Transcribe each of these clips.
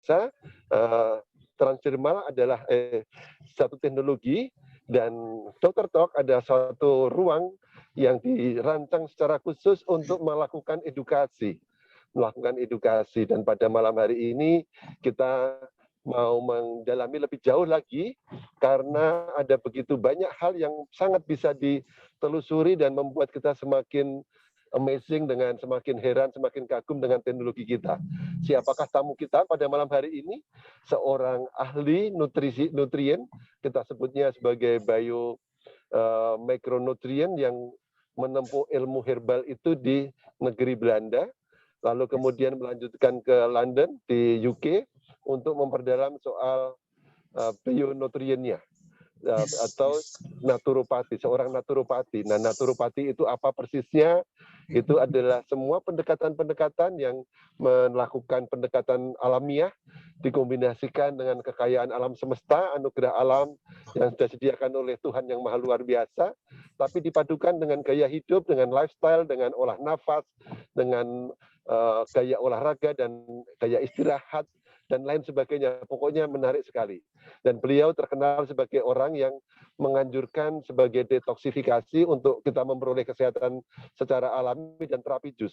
biasa, transdermal adalah satu teknologi, dan Dokter Talk ada suatu ruang yang dirancang secara khusus untuk melakukan edukasi. Dan pada malam hari ini kita mau mendalami lebih jauh lagi karena ada begitu banyak hal yang sangat bisa ditelusuri dan membuat kita semakin amazing, dengan semakin heran, semakin kagum dengan teknologi kita. Siapakah tamu kita pada malam hari ini? Seorang ahli nutrien, kita sebutnya sebagai mikronutrien yang menempuh ilmu herbal itu di negeri Belanda, lalu kemudian melanjutkan ke London di UK untuk memperdalam soal bionutriennya, atau naturopati, seorang naturopati. Nah, naturopati itu apa persisnya? Itu adalah semua pendekatan-pendekatan yang melakukan pendekatan alamiah dikombinasikan dengan kekayaan alam semesta, anugerah alam yang sudah disediakan oleh Tuhan yang maha luar biasa, tapi dipadukan dengan gaya hidup, dengan lifestyle, dengan olah nafas, dengan gaya olahraga dan gaya istirahat, dan lain sebagainya. Pokoknya menarik sekali. Dan beliau terkenal sebagai orang yang menganjurkan sebagai detoksifikasi untuk kita memperoleh kesehatan secara alami dan terapi jus.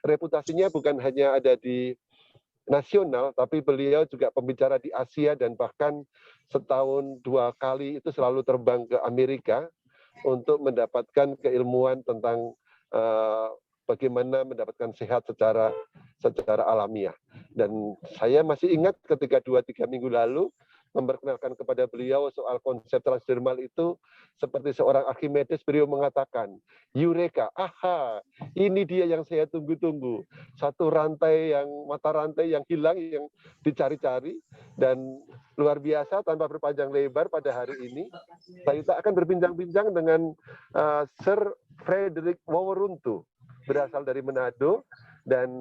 Reputasinya bukan hanya ada di nasional, tapi beliau juga pembicara di Asia, dan bahkan setahun 2 kali itu selalu terbang ke Amerika untuk mendapatkan keilmuan tentang bagaimana mendapatkan sehat secara alamiah. Dan saya masih ingat ketika 2-3 minggu lalu memperkenalkan kepada beliau soal konsep transdermal itu, seperti seorang Archimedes, beliau mengatakan, Eureka, aha, ini dia yang saya tunggu-tunggu. Satu mata rantai yang hilang, yang dicari-cari, dan luar biasa. Tanpa berpanjang lebar pada hari ini, kita akan berbincang-bincang dengan Sir Frederick Waworuntu, berasal dari Manado, dan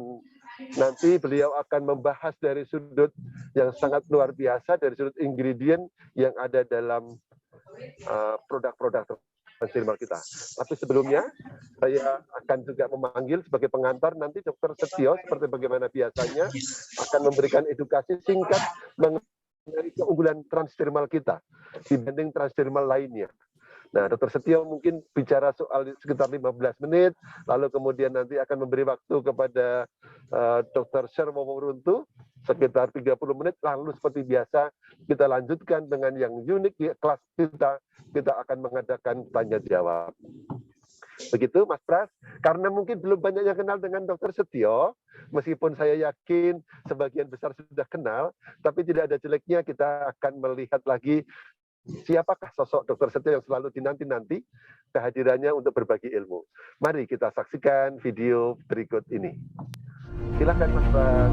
nanti beliau akan membahas dari sudut yang sangat luar biasa, dari sudut ingredient yang ada dalam produk-produk transdermal kita. Tapi sebelumnya, saya akan juga memanggil sebagai pengantar nanti Dr. Setio, seperti bagaimana biasanya, akan memberikan edukasi singkat mengenai keunggulan transdermal kita dibanding transdermal lainnya. Nah, Dr. Setio mungkin bicara soal sekitar 15 menit, lalu kemudian nanti akan memberi waktu kepada Dr. Sir Waworuntu sekitar 30 menit, lalu seperti biasa kita lanjutkan dengan yang unik di kelas kita akan mengadakan tanya jawab. Begitu Mas Pras, karena mungkin belum banyak yang kenal dengan Dr. Setio, meskipun saya yakin sebagian besar sudah kenal, tapi tidak ada jeleknya kita akan melihat lagi siapakah sosok Dr. Setio yang selalu dinanti-nanti kehadirannya untuk berbagi ilmu. Mari kita saksikan video berikut ini. Silakan Mas Pras.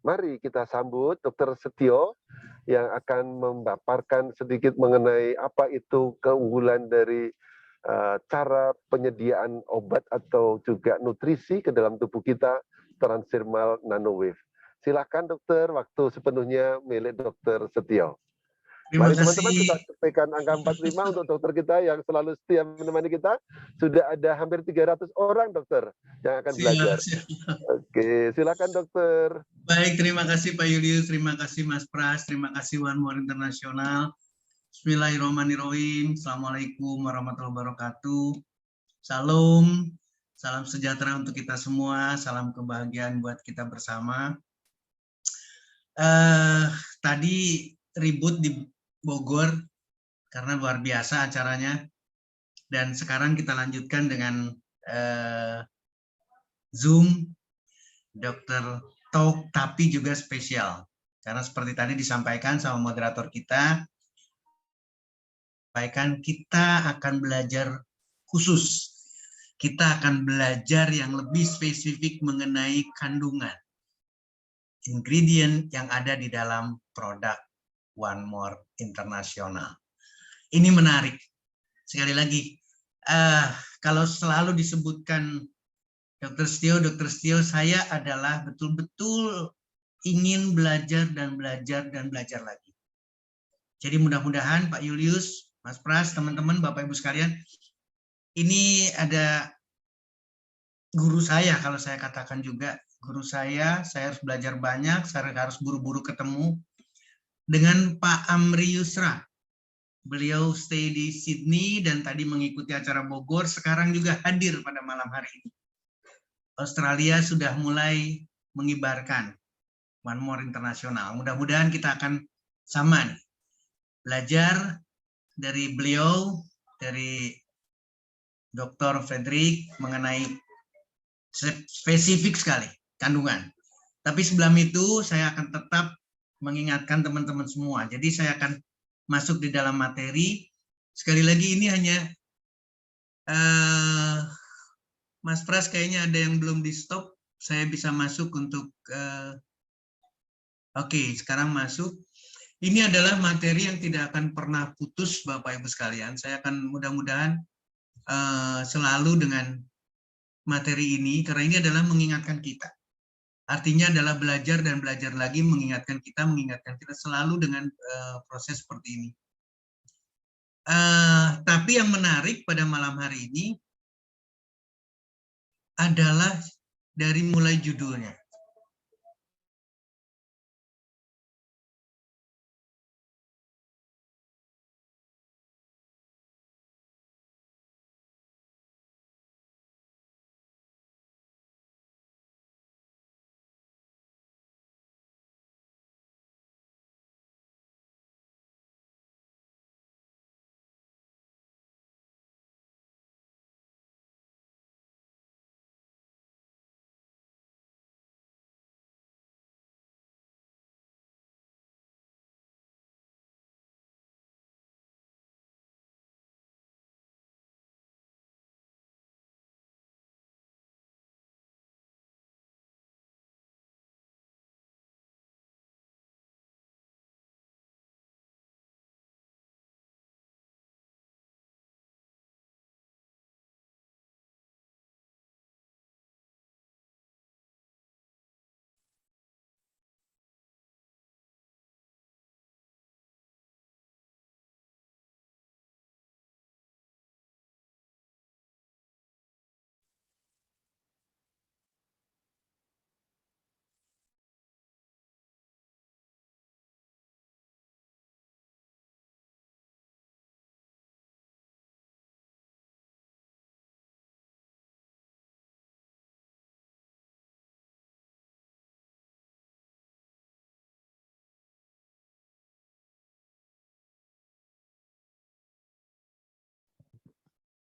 Mari kita sambut Dr. Setio yang akan memaparkan sedikit mengenai apa itu keunggulan dari cara penyediaan obat atau juga nutrisi ke dalam tubuh kita, transdermal nanowave. Silakan dokter, waktu sepenuhnya milik Dr. Setio. Terima Mari teman-teman kasih. kita tekan angka 45 untuk dokter kita yang selalu setia menemani kita. Sudah ada hampir 300 orang dokter yang akan belajar. Siap. Oke, silakan dokter. Baik, terima kasih Pak Julius, terima kasih Mas Pras, terima kasih One More International. Bismillahirrahmanirrahim. Assalamualaikum warahmatullahi wabarakatuh. Salam, salam sejahtera untuk kita semua, salam kebahagiaan buat kita bersama. Tadi ribut di Bogor karena luar biasa acaranya, dan sekarang kita lanjutkan dengan Zoom Dr. Talk, tapi juga spesial. Karena seperti tadi disampaikan sama moderator kita akan belajar khusus. Kita akan belajar yang lebih spesifik mengenai kandungan, ingredient yang ada di dalam produk One More International. Ini menarik. Sekali lagi, kalau selalu disebutkan Dr. Setio, saya adalah betul-betul ingin belajar dan belajar dan belajar lagi. Jadi mudah-mudahan Pak Julius, Mas Pras, teman-teman, Bapak Ibu sekalian, ini ada guru saya, kalau saya katakan juga, guru saya harus belajar banyak, saya harus buru-buru ketemu dengan Pak Amri Yusra. Beliau stay di Sydney dan tadi mengikuti acara Bogor, sekarang juga hadir pada malam hari ini. Australia sudah mulai mengibarkan One More International. Mudah-mudahan kita akan sama nih, belajar dari beliau, dari Dr. Frederick mengenai spesifik sekali kandungan. Tapi sebelum itu saya akan tetap mengingatkan teman-teman semua. Jadi saya akan masuk di dalam materi. Sekali lagi ini hanya Mas Pras kayaknya ada yang belum di stop. Saya bisa masuk untuk oke, sekarang masuk. Ini adalah materi yang tidak akan pernah putus Bapak Ibu sekalian. Saya akan mudah-mudahan selalu dengan materi ini, karena ini adalah mengingatkan kita. Artinya adalah belajar dan belajar lagi, mengingatkan kita selalu dengan proses seperti ini. Tapi yang menarik pada malam hari ini adalah dari mulai judulnya.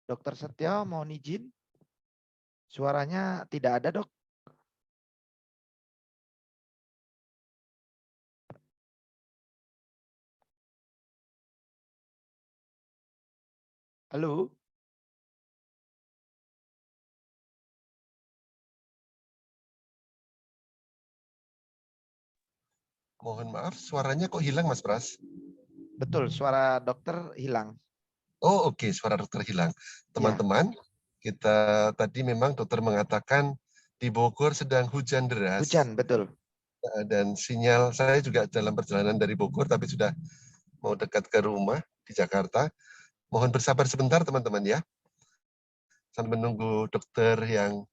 Dokter Setio mohon izin. Suaranya tidak ada, Dok. Halo. Mohon maaf, suaranya kok hilang, Mas Pras? Betul, suara dokter hilang. Oh, oke, suara dokter hilang. Teman-teman, kita tadi memang dokter mengatakan di Bogor sedang hujan deras. Hujan, betul. Dan sinyal saya juga dalam perjalanan dari Bogor, tapi sudah mau dekat ke rumah di Jakarta. Mohon bersabar sebentar teman-teman ya. Sambil menunggu dokter yang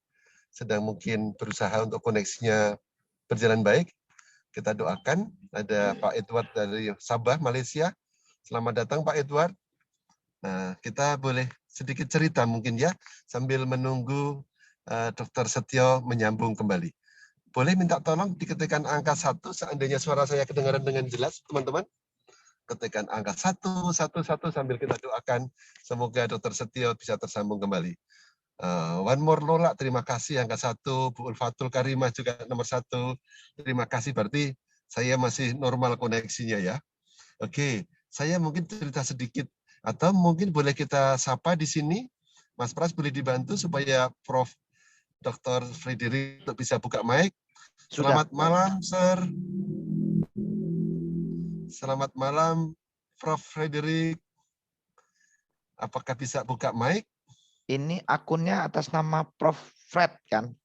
sedang mungkin berusaha untuk koneksinya berjalan baik. Kita doakan. Ada Pak Edward dari Sabah, Malaysia. Selamat datang Pak Edward. Nah, kita boleh sedikit cerita mungkin ya, sambil menunggu Dr. Setio menyambung kembali. Boleh minta tolong diketikkan angka 1, seandainya suara saya kedengaran dengan jelas, teman-teman. Ketikkan angka 111 sambil kita doakan, semoga Dr. Setio bisa tersambung kembali. One More Lola, terima kasih angka 1, Bu Ulfatul Karimah juga nomor 1. Terima kasih, berarti saya masih normal koneksinya ya. Oke, saya mungkin cerita sedikit atau mungkin boleh kita sapa di sini. Mas Pras boleh dibantu supaya Prof. Dr. Frederick bisa buka mic. Selamat malam, Sir. Selamat malam, Prof. Frederick. Apakah bisa buka mic? Ini akunnya atas nama Prof. Fred kan?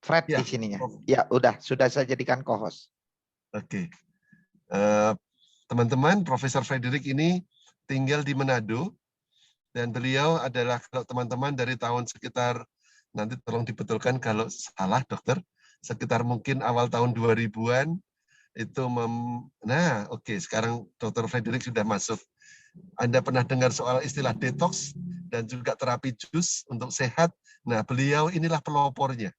Fred Ya, di sininya. Prof. Ya, sudah saya jadikan co-host. Oke. Teman-teman, Profesor Frederick ini tinggal di Manado, dan beliau adalah, kalau teman-teman dari tahun sekitar, nanti tolong dibetulkan kalau salah dokter, sekitar mungkin awal tahun 2000-an, itu sekarang Dr. Frederick sudah masuk. Anda pernah dengar soal istilah detox dan juga terapi jus untuk sehat. Nah, beliau inilah pelopornya.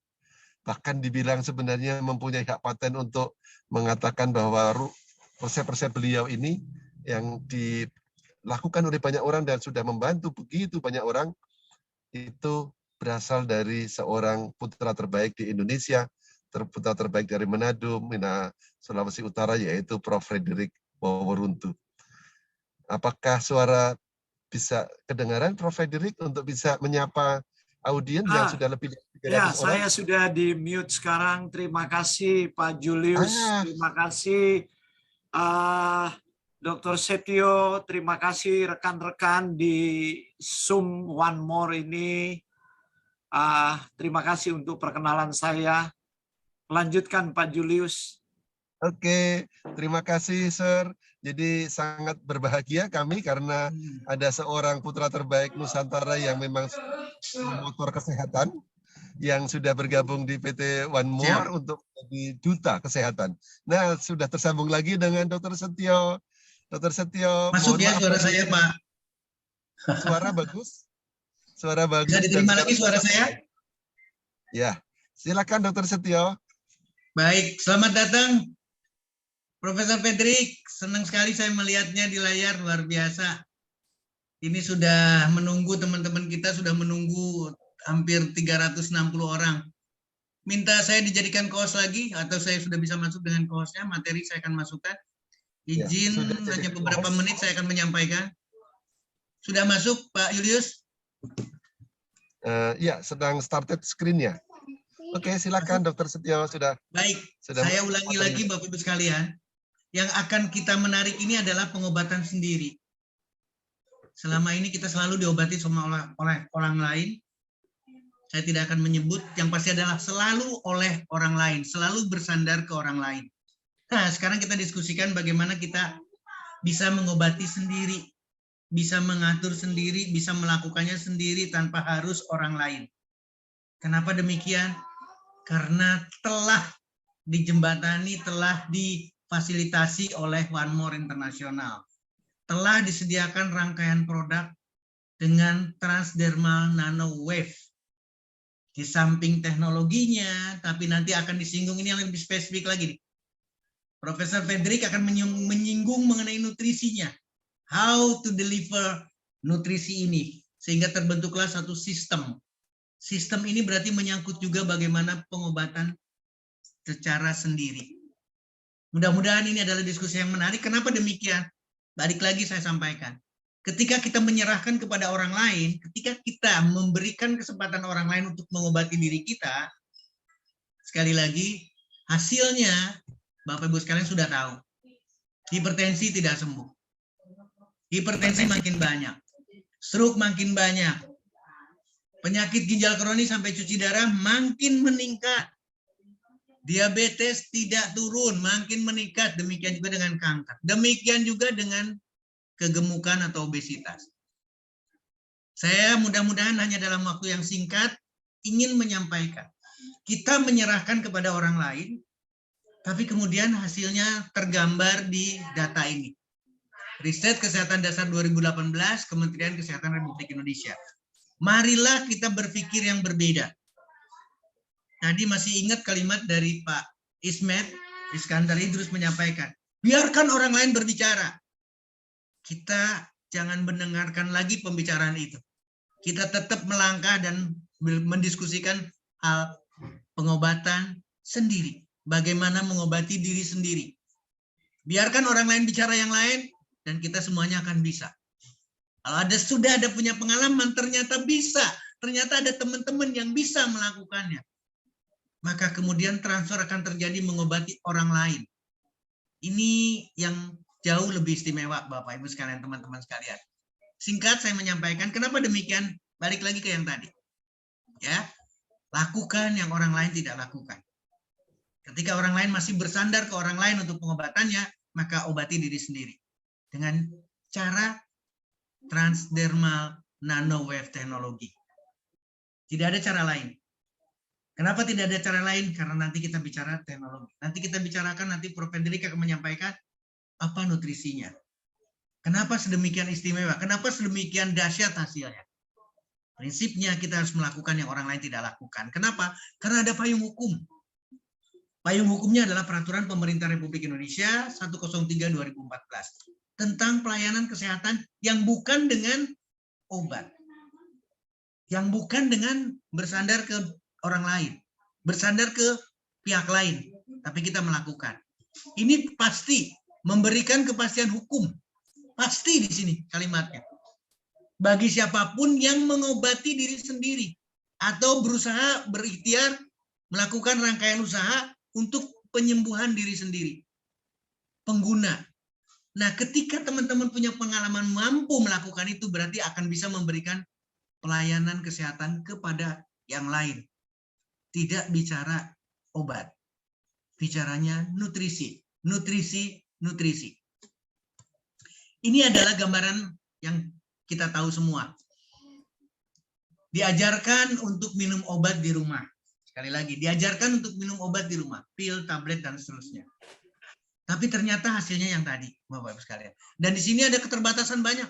Bahkan dibilang sebenarnya mempunyai hak paten untuk mengatakan bahwa resep-resep beliau ini yang dilakukan oleh banyak orang dan sudah membantu begitu banyak orang, itu berasal dari seorang putra terbaik di Indonesia, putra terbaik dari Manado, Sulawesi Utara, yaitu Prof. Frederick Waworuntu. Apakah suara bisa kedengaran, Prof. Frederick, untuk bisa menyapa audiens yang sudah lebih dari 300 orang? Saya sudah di mute sekarang. Terima kasih Pak Julius. Terima kasih Dr. Setio. Terima kasih rekan-rekan di Zoom One More ini. Terima kasih untuk perkenalan saya. Lanjutkan Pak Julius. Oke, terima kasih, Sir. Jadi sangat berbahagia kami karena ada seorang putra terbaik Nusantara yang memang motor kesehatan yang sudah bergabung di PT One More untuk menjadi duta kesehatan. Nah, sudah tersambung lagi dengan Dr. Setio. Dr. Setio, masuk ya suara saya, Pak. Suara bagus? Suara bagus. Bisa diterima lagi suara saya? Ya, silakan Dr. Setio. Baik, selamat datang Profesor Frederick. Senang sekali saya melihatnya di layar, luar biasa. Ini sudah menunggu, teman-teman kita sudah menunggu hampir 360 orang. Minta saya dijadikan co-host lagi, atau saya sudah bisa masuk dengan co-hostnya, materi saya akan masukkan. Izin hanya beberapa menit saya akan menyampaikan. Sudah masuk Pak Julius? Ya, sedang started screen-nya. Oke, silakan Dr. Setio sudah. Baik, saya ulangi lagi Bapak Ibu sekalian. Yang akan kita menarik ini adalah pengobatan sendiri. Selama ini kita selalu diobati oleh orang lain. Saya tidak akan menyebut, yang pasti adalah selalu oleh orang lain, selalu bersandar ke orang lain. Nah, sekarang kita diskusikan bagaimana kita bisa mengobati sendiri, bisa mengatur sendiri, bisa melakukannya sendiri tanpa harus orang lain. Kenapa demikian? Karena telah dijembatani, telah difasilitasi oleh One More International. Telah disediakan rangkaian produk dengan transdermal nanowave. Di samping teknologinya, tapi nanti akan disinggung ini yang lebih spesifik lagi nih. Profesor Frederick akan menyinggung mengenai nutrisinya. How to deliver nutrisi ini. Sehingga terbentuklah satu sistem. Sistem ini berarti menyangkut juga bagaimana pengobatan secara sendiri. Mudah-mudahan ini adalah diskusi yang menarik. Kenapa demikian? Balik lagi saya sampaikan. Ketika kita menyerahkan kepada orang lain, ketika kita memberikan kesempatan orang lain untuk mengobati diri kita, sekali lagi, hasilnya Bapak Ibu sekalian sudah tahu. Hipertensi tidak sembuh. Hipertensi makin banyak. Stroke makin banyak. Penyakit ginjal kronis sampai cuci darah makin meningkat. Diabetes tidak turun, makin meningkat. Demikian juga dengan kanker. Demikian juga dengan kegemukan atau obesitas. Saya mudah-mudahan hanya dalam waktu yang singkat ingin menyampaikan. Kita menyerahkan kepada orang lain, tapi kemudian hasilnya tergambar di data ini. Riset Kesehatan Dasar 2018, Kementerian Kesehatan Republik Indonesia. Marilah kita berpikir yang berbeda. Tadi masih ingat kalimat dari Pak Ismet Iskandar Idrus menyampaikan, biarkan orang lain berbicara. Kita jangan mendengarkan lagi pembicaraan itu. Kita tetap melangkah dan mendiskusikan hal pengobatan sendiri. Bagaimana mengobati diri sendiri. Biarkan orang lain bicara yang lain, dan kita semuanya akan bisa. Kalau sudah ada punya pengalaman, ternyata bisa. Ternyata ada teman-teman yang bisa melakukannya. Maka kemudian transfer akan terjadi mengobati orang lain. Ini yang jauh lebih istimewa, Bapak Ibu sekalian, teman-teman sekalian. Singkat saya menyampaikan, kenapa demikian? Balik lagi ke yang tadi. Ya, lakukan yang orang lain tidak lakukan. Ketika orang lain masih bersandar ke orang lain untuk pengobatannya, maka obati diri sendiri. Dengan cara transdermal nanowave teknologi. Tidak ada cara lain. Kenapa tidak ada cara lain? Karena nanti kita bicara teknologi. Nanti kita bicarakan, nanti Prof. Hendrik akan menyampaikan apa nutrisinya. Kenapa sedemikian istimewa? Kenapa sedemikian dahsyat hasilnya? Prinsipnya kita harus melakukan yang orang lain tidak lakukan. Kenapa? Karena ada payung hukum. Payung hukumnya adalah Peraturan Pemerintah Republik Indonesia 103/2014 tentang pelayanan kesehatan yang bukan dengan obat. Yang bukan dengan bersandar ke orang lain, bersandar ke pihak lain, tapi kita melakukan. Ini pasti memberikan kepastian hukum. Pasti di sini kalimatnya. Bagi siapapun yang mengobati diri sendiri atau berusaha berikhtiar melakukan rangkaian usaha untuk penyembuhan diri sendiri. Pengguna. Nah, ketika teman-teman punya pengalaman mampu melakukan itu, berarti akan bisa memberikan pelayanan kesehatan kepada yang lain. Tidak bicara obat. Bicaranya nutrisi. Nutrisi, nutrisi. Ini adalah gambaran yang kita tahu semua. Diajarkan untuk minum obat di rumah. Sekali lagi, diajarkan untuk minum obat di rumah. Pil, tablet, dan seterusnya. Tapi ternyata hasilnya yang tadi, Bapak-Ibu sekalian. Dan di sini ada keterbatasan banyak.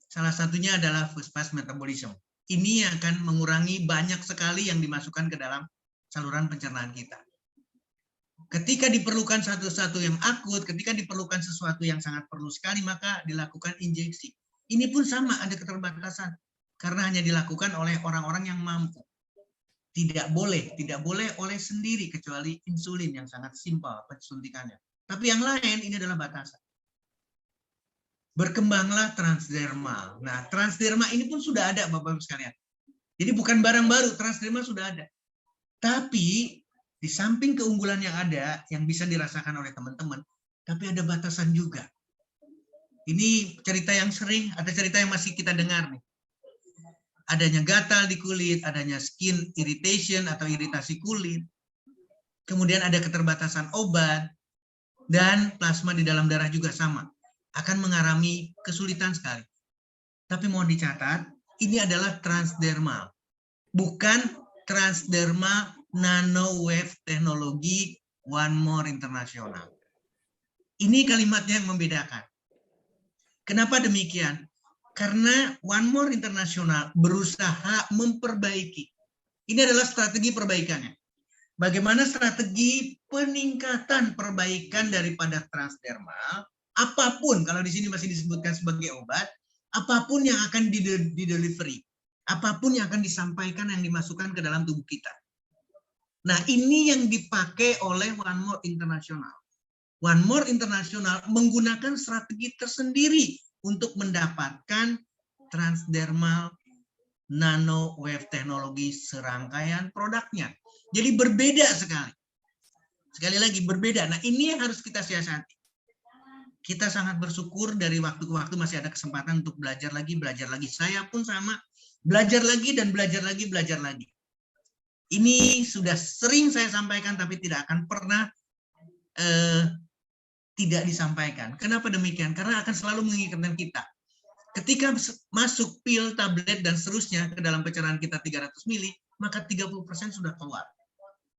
Salah satunya adalah fast metabolism. Ini akan mengurangi banyak sekali yang dimasukkan ke dalam saluran pencernaan kita. Ketika diperlukan sesuatu yang akut, ketika diperlukan sesuatu yang sangat perlu sekali, maka dilakukan injeksi. Ini pun sama, ada keterbatasan. Karena hanya dilakukan oleh orang-orang yang mampu. Tidak boleh oleh sendiri, kecuali insulin yang sangat simpel suntikannya. Tapi yang lain ini adalah batasan. Berkembanglah transdermal. Nah, transdermal ini pun sudah ada, Bapak-Ibu sekalian. Jadi bukan barang baru, transdermal sudah ada. Tapi di samping keunggulan yang ada, yang bisa dirasakan oleh teman-teman, tapi ada batasan juga. Ini cerita yang sering, ada cerita yang masih kita dengar nih. Adanya gatal di kulit, adanya skin irritation atau iritasi kulit. Kemudian ada keterbatasan obat, dan plasma di dalam darah juga sama. Akan mengalami kesulitan sekali. Tapi mohon dicatat, ini adalah transdermal. Bukan transdermal nanowave teknologi One More International. Ini kalimatnya yang membedakan. Kenapa demikian? Karena One More International berusaha memperbaiki. Ini adalah strategi perbaikannya. Bagaimana strategi peningkatan perbaikan daripada transdermal, apapun, kalau di sini masih disebutkan sebagai obat, apapun yang akan di-delivery, apapun yang akan disampaikan, yang dimasukkan ke dalam tubuh kita. Nah, ini yang dipakai oleh One More International. One More International menggunakan strategi tersendiri untuk mendapatkan transdermal nanowave teknologi serangkaian produknya. Jadi berbeda sekali. Sekali lagi berbeda. Nah, ini yang harus kita siasati. Kita sangat bersyukur dari waktu ke waktu masih ada kesempatan untuk belajar lagi, belajar lagi. Saya pun sama, belajar lagi dan belajar lagi, belajar lagi. Ini sudah sering saya sampaikan, tapi tidak akan pernah tidak disampaikan. Kenapa demikian? Karena akan selalu mengingatkan kita. Ketika masuk pil, tablet, dan seterusnya ke dalam pencernaan kita 300 mili, maka 30% sudah keluar.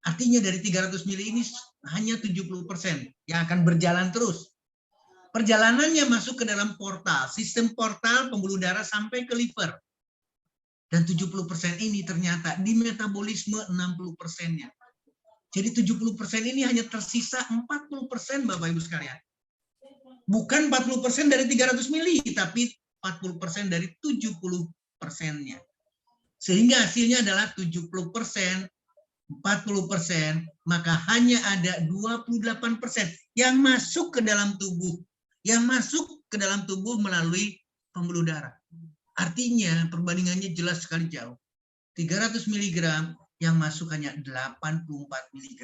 Artinya dari 300 mili ini hanya 70% yang akan berjalan terus. Perjalanannya masuk ke dalam portal, sistem portal pembuluh darah sampai ke liver. Dan 70% ini ternyata di metabolisme 60%-nya. Jadi 70% ini hanya tersisa 40% Bapak Ibu sekalian. Bukan 40% dari 300 mili, tapi 40% dari 70%-nya. Sehingga hasilnya adalah 70%, 40%, maka hanya ada 28% yang masuk ke dalam tubuh. Yang masuk ke dalam tubuh melalui pembuluh darah. Artinya perbandingannya jelas sekali jauh. 300 mg yang masuk hanya 84 mg.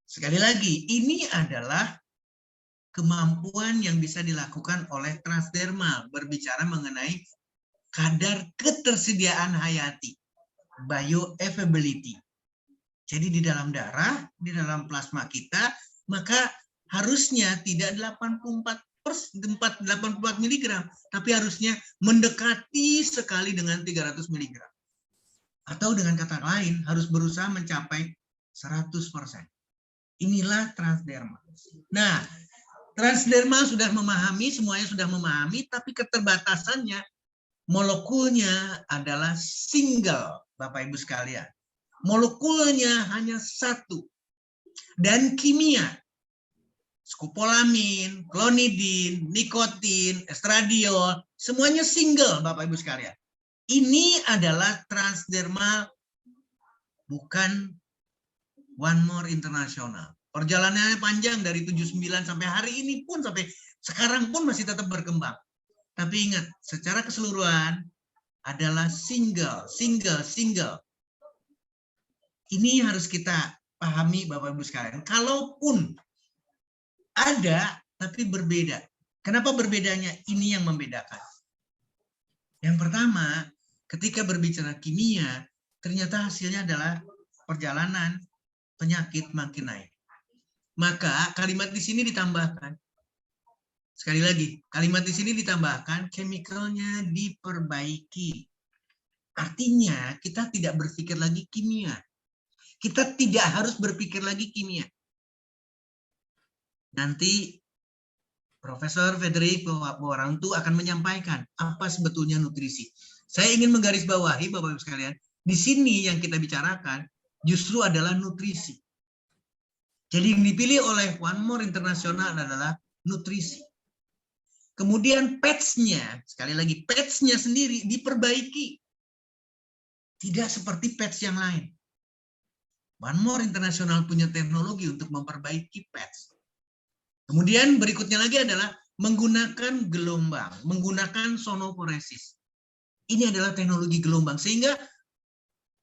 Sekali lagi, ini adalah kemampuan yang bisa dilakukan oleh transdermal berbicara mengenai kadar ketersediaan hayati, bioavailability. Jadi di dalam darah, di dalam plasma kita, maka harusnya tidak 84 mg, tapi harusnya mendekati sekali dengan 300 mg. Atau dengan kata lain, harus berusaha mencapai 100%. Inilah transdermal. Nah, transdermal sudah memahami, semuanya sudah memahami, tapi keterbatasannya, molekulnya adalah single, Bapak Ibu sekalian. Molekulnya hanya satu. Dan kimia, skopolamin, klonidin, nikotin, estradiol, semuanya single, Bapak Ibu sekalian. Ini adalah transdermal, bukan One More International. Perjalanannya panjang dari 79 sampai hari ini pun, sampai sekarang pun masih tetap berkembang. Tapi ingat, secara keseluruhan adalah single. Ini harus kita pahami Bapak Ibu sekalian. Kalaupun ada, tapi berbeda. Kenapa berbedanya? Ini yang membedakan. Yang pertama, ketika berbicara kimia, ternyata hasilnya adalah perjalanan penyakit makin naik. Maka kalimat di sini ditambahkan. Sekali lagi, kalimat di sini ditambahkan, chemicalnya diperbaiki. Artinya, kita tidak berpikir lagi kimia. Kita tidak harus berpikir lagi kimia. Nanti Profesor Frederick Bowarantu akan menyampaikan apa sebetulnya nutrisi. Saya ingin menggarisbawahi Bapak Ibu sekalian, di sini yang kita bicarakan justru adalah nutrisi. Jadi yang dipilih oleh One More International adalah nutrisi. Kemudian patch-nya, sekali lagi patch-nya sendiri diperbaiki. Tidak seperti patch yang lain. One More International punya teknologi untuk memperbaiki patch. Kemudian berikutnya lagi adalah menggunakan gelombang, menggunakan sonoporesis. Ini adalah teknologi gelombang, sehingga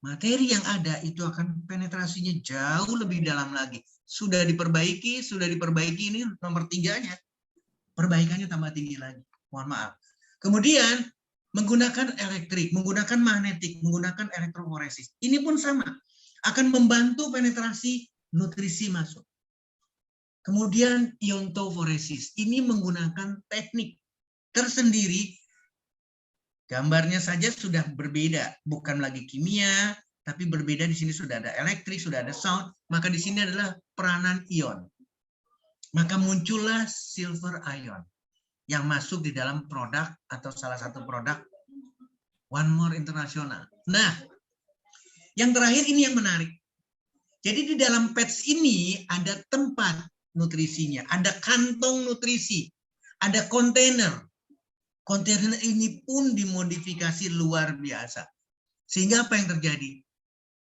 materi yang ada itu akan penetrasinya jauh lebih dalam lagi. Sudah diperbaiki, ini nomor 3-nya. Perbaikannya tambah tinggi lagi. Mohon maaf. Kemudian menggunakan elektrik, menggunakan magnetik, menggunakan elektroforesis. Ini pun sama. Akan membantu penetrasi nutrisi masuk. Kemudian iontoforesis, ini menggunakan teknik tersendiri. Gambarnya saja sudah berbeda, bukan lagi kimia, tapi berbeda. Di sini sudah ada elektrik, sudah ada sound, maka di sini adalah peranan ion. Maka muncullah silver ion yang masuk di dalam produk atau salah satu produk One More International. Nah, yang terakhir ini yang menarik. Jadi di dalam patch ini ada tempat nutrisinya, ada kantong nutrisi, ada kontainer. Kontainer ini pun dimodifikasi luar biasa. Sehingga apa yang terjadi?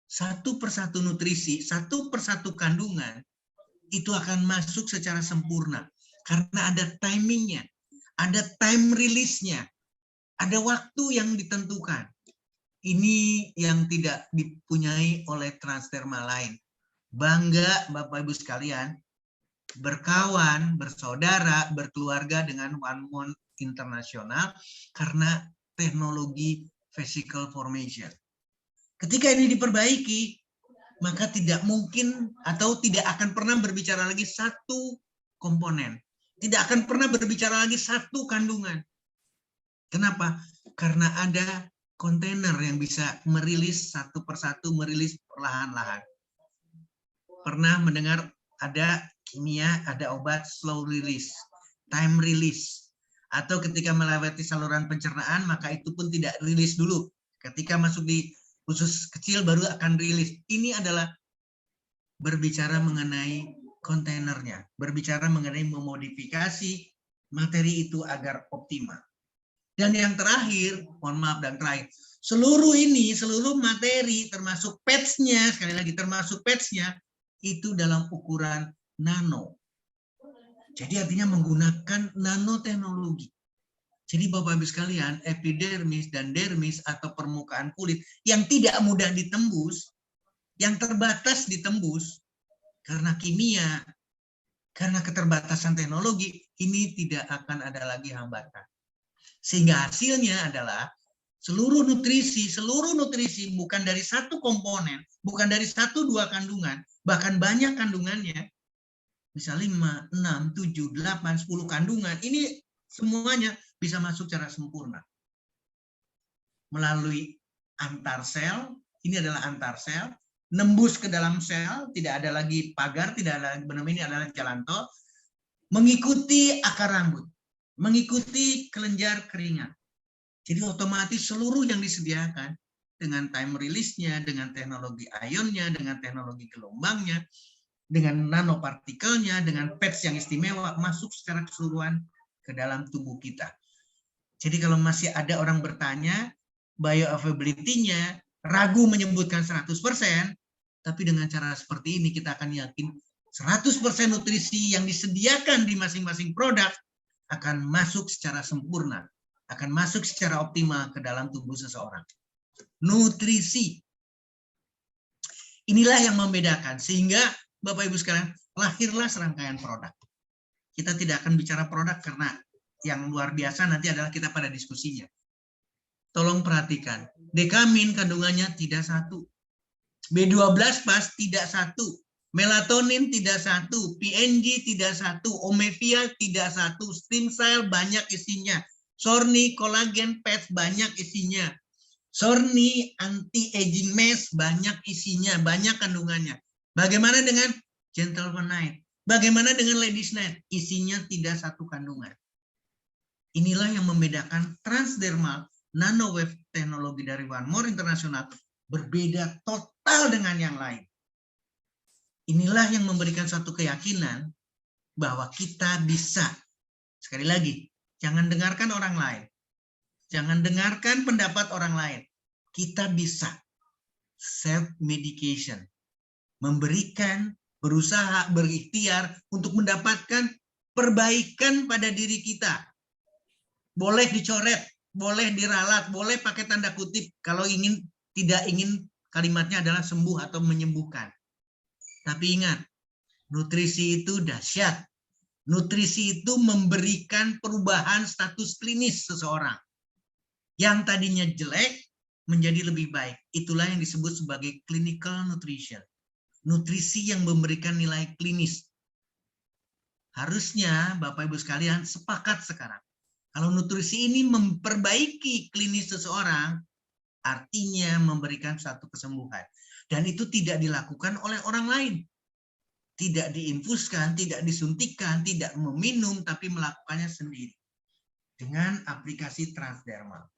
Satu persatu nutrisi, satu persatu kandungan, itu akan masuk secara sempurna. Karena ada timingnya, ada time release-nya, ada waktu yang ditentukan. Ini yang tidak dipunyai oleh transdermal lain. Bangga Bapak Ibu sekalian, berkawan, bersaudara, berkeluarga dengan One More International karena teknologi vesicle formation. Ketika ini diperbaiki, maka tidak mungkin atau tidak akan pernah berbicara lagi satu komponen. Tidak akan pernah berbicara lagi satu kandungan. Kenapa? Karena ada kontainer yang bisa merilis satu persatu, merilis perlahan-lahan. Pernah mendengar ada kimia, ada obat slow release, time release. Atau ketika melewati saluran pencernaan, maka itu pun tidak rilis dulu. Ketika masuk di usus kecil baru akan rilis. Ini adalah berbicara mengenai kontainernya, berbicara mengenai memodifikasi materi itu agar optimal. Dan yang terakhir, mohon maaf dan terakhir, seluruh materi termasuk patch-nya, sekali lagi termasuk patch-nya, itu dalam ukuran nano. Jadi artinya menggunakan nanoteknologi. Jadi Bapak Ibu sekalian, epidermis dan dermis atau permukaan kulit yang tidak mudah ditembus, yang terbatas ditembus, karena kimia, karena keterbatasan teknologi, ini tidak akan ada lagi hambatan. Sehingga hasilnya adalah seluruh nutrisi bukan dari satu komponen, bukan dari satu dua kandungan, bahkan banyak kandungannya, misalnya 5, 6, 7, 8, 10 kandungan, ini semuanya bisa masuk secara sempurna. Melalui antar sel, ini adalah antar sel, nembus ke dalam sel, tidak ada lagi pagar, tidak ada lagi benam, ini adalah jalan tol, mengikuti akar rambut, mengikuti kelenjar keringat. Jadi otomatis seluruh yang disediakan dengan time release-nya, dengan teknologi ionnya, dengan teknologi gelombangnya, dengan nanopartikelnya, dengan patch yang istimewa, masuk secara keseluruhan ke dalam tubuh kita. Jadi kalau masih ada orang bertanya, bioavailability-nya ragu menyebutkan 100%, tapi dengan cara seperti ini kita akan yakin 100% nutrisi yang disediakan di masing-masing produk akan masuk secara sempurna, akan masuk secara optimal ke dalam tubuh seseorang. Nutrisi. Inilah yang membedakan, sehingga Bapak Ibu sekalian, lahirlah serangkaian produk. Kita tidak akan bicara produk karena yang luar biasa nanti adalah kita pada diskusinya. Tolong perhatikan, dekamin kandungannya tidak satu. B12 pas tidak satu. Melatonin tidak satu, PNG tidak satu, omevia tidak satu, stem cell banyak isinya, Sorni kolagen patch banyak isinya, Sorni anti-aging mask banyak isinya, banyak kandungannya. Bagaimana dengan Gentleman Night? Bagaimana dengan Ladies Night? Isinya tidak satu kandungan. Inilah yang membedakan transdermal nanowave teknologi dari One More International berbeda total dengan yang lain. Inilah yang memberikan satu keyakinan bahwa kita bisa. Sekali lagi, jangan dengarkan orang lain. Jangan dengarkan pendapat orang lain. Kita bisa self-medication. Memberikan, berusaha, berikhtiar untuk mendapatkan perbaikan pada diri kita. Boleh dicoret, boleh diralat, boleh pakai tanda kutip. Kalau tidak ingin kalimatnya adalah sembuh atau menyembuhkan. Tapi ingat, nutrisi itu dahsyat. Nutrisi itu memberikan perubahan status klinis seseorang. Yang tadinya jelek menjadi lebih baik. Itulah yang disebut sebagai clinical nutrition. Nutrisi yang memberikan nilai klinis. Harusnya Bapak Ibu sekalian sepakat sekarang. Kalau nutrisi ini memperbaiki klinis seseorang, artinya memberikan satu kesembuhan. Dan itu tidak dilakukan oleh orang lain. Tidak diinfuskan, tidak disuntikan, tidak meminum, tapi melakukannya sendiri. Dengan aplikasi transdermal.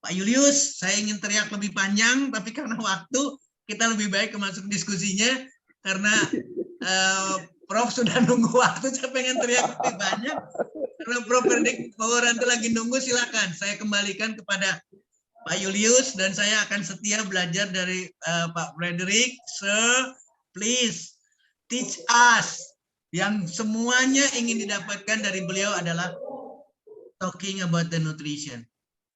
Pak Julius, saya ingin teriak lebih panjang, tapi karena waktu, kita lebih baik masuk diskusinya, karena Prof sudah nunggu waktu, saya pengen teriak lebih banyak. Karena Prof Verdik Poweranto lagi nunggu, silakan. Saya kembalikan kepada Pak Julius, dan saya akan setia belajar dari Pak Frederick. Sir, please teach us. Yang semuanya ingin didapatkan dari beliau adalah talking about the nutrition.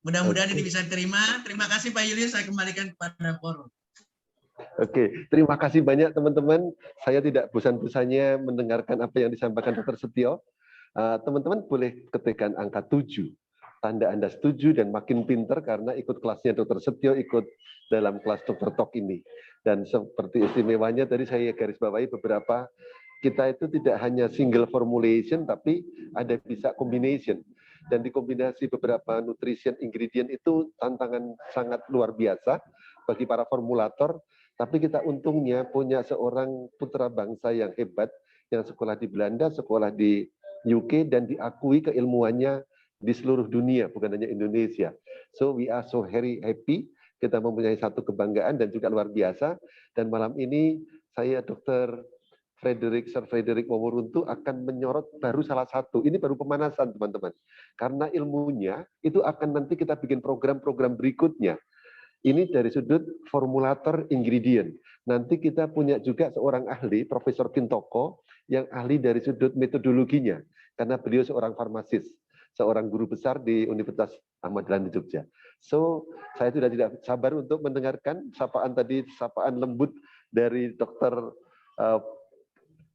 Mudah-mudahan ini bisa diterima. Terima kasih Pak Julius, saya kembalikan kepada forum. Oke, terima kasih banyak teman-teman. Saya tidak bosan-bosannya mendengarkan apa yang disampaikan Dr. Setio. Teman-teman boleh ketikkan angka 7. tanda Anda setuju dan makin pinter karena ikut kelasnya Dr. Setio, ikut dalam kelas Dr. Talk ini. Dan seperti istimewanya tadi saya garis bawahi beberapa, kita itu tidak hanya single formulation, tapi ada bisa combination. Dan dikombinasi beberapa nutrition ingredient itu tantangan sangat luar biasa bagi para formulator. Tapi kita untungnya punya seorang putra bangsa yang hebat, yang sekolah di Belanda, sekolah di UK, dan diakui keilmuannya di seluruh dunia, bukan hanya Indonesia. So we are so very happy, kita mempunyai satu kebanggaan dan juga luar biasa. Dan malam ini saya Dr. Sir Frederick Momoruntu akan menyorot baru salah satu, ini baru pemanasan teman-teman. Karena ilmunya itu akan nanti kita bikin program-program berikutnya. Ini dari sudut formulator ingredient. Nanti kita punya juga seorang ahli, Profesor Kintoko, yang ahli dari sudut metodologinya. Karena beliau seorang farmasis, seorang guru besar di Universitas Ahmad Dahlan di Jogja. So, saya sudah tidak sabar untuk mendengarkan sapaan tadi, sapaan lembut dari Dr.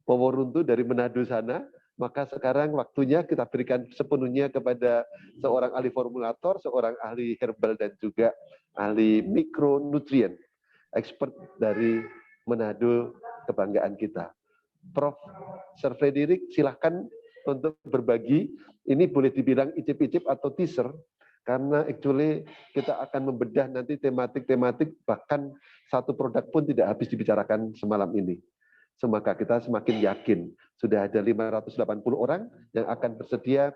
Momoruntu dari Manado sana. Maka sekarang waktunya kita berikan sepenuhnya kepada seorang ahli formulator, seorang ahli herbal, dan juga ahli mikronutrien, expert dari Manado, kebanggaan kita. Prof. Sir Frederick, silahkan untuk berbagi. Ini boleh dibilang icip-icip atau teaser, karena actually kita akan membedah nanti tematik-tematik, bahkan satu produk pun tidak habis dibicarakan semalam ini. Maka kita semakin yakin sudah ada 580 orang yang akan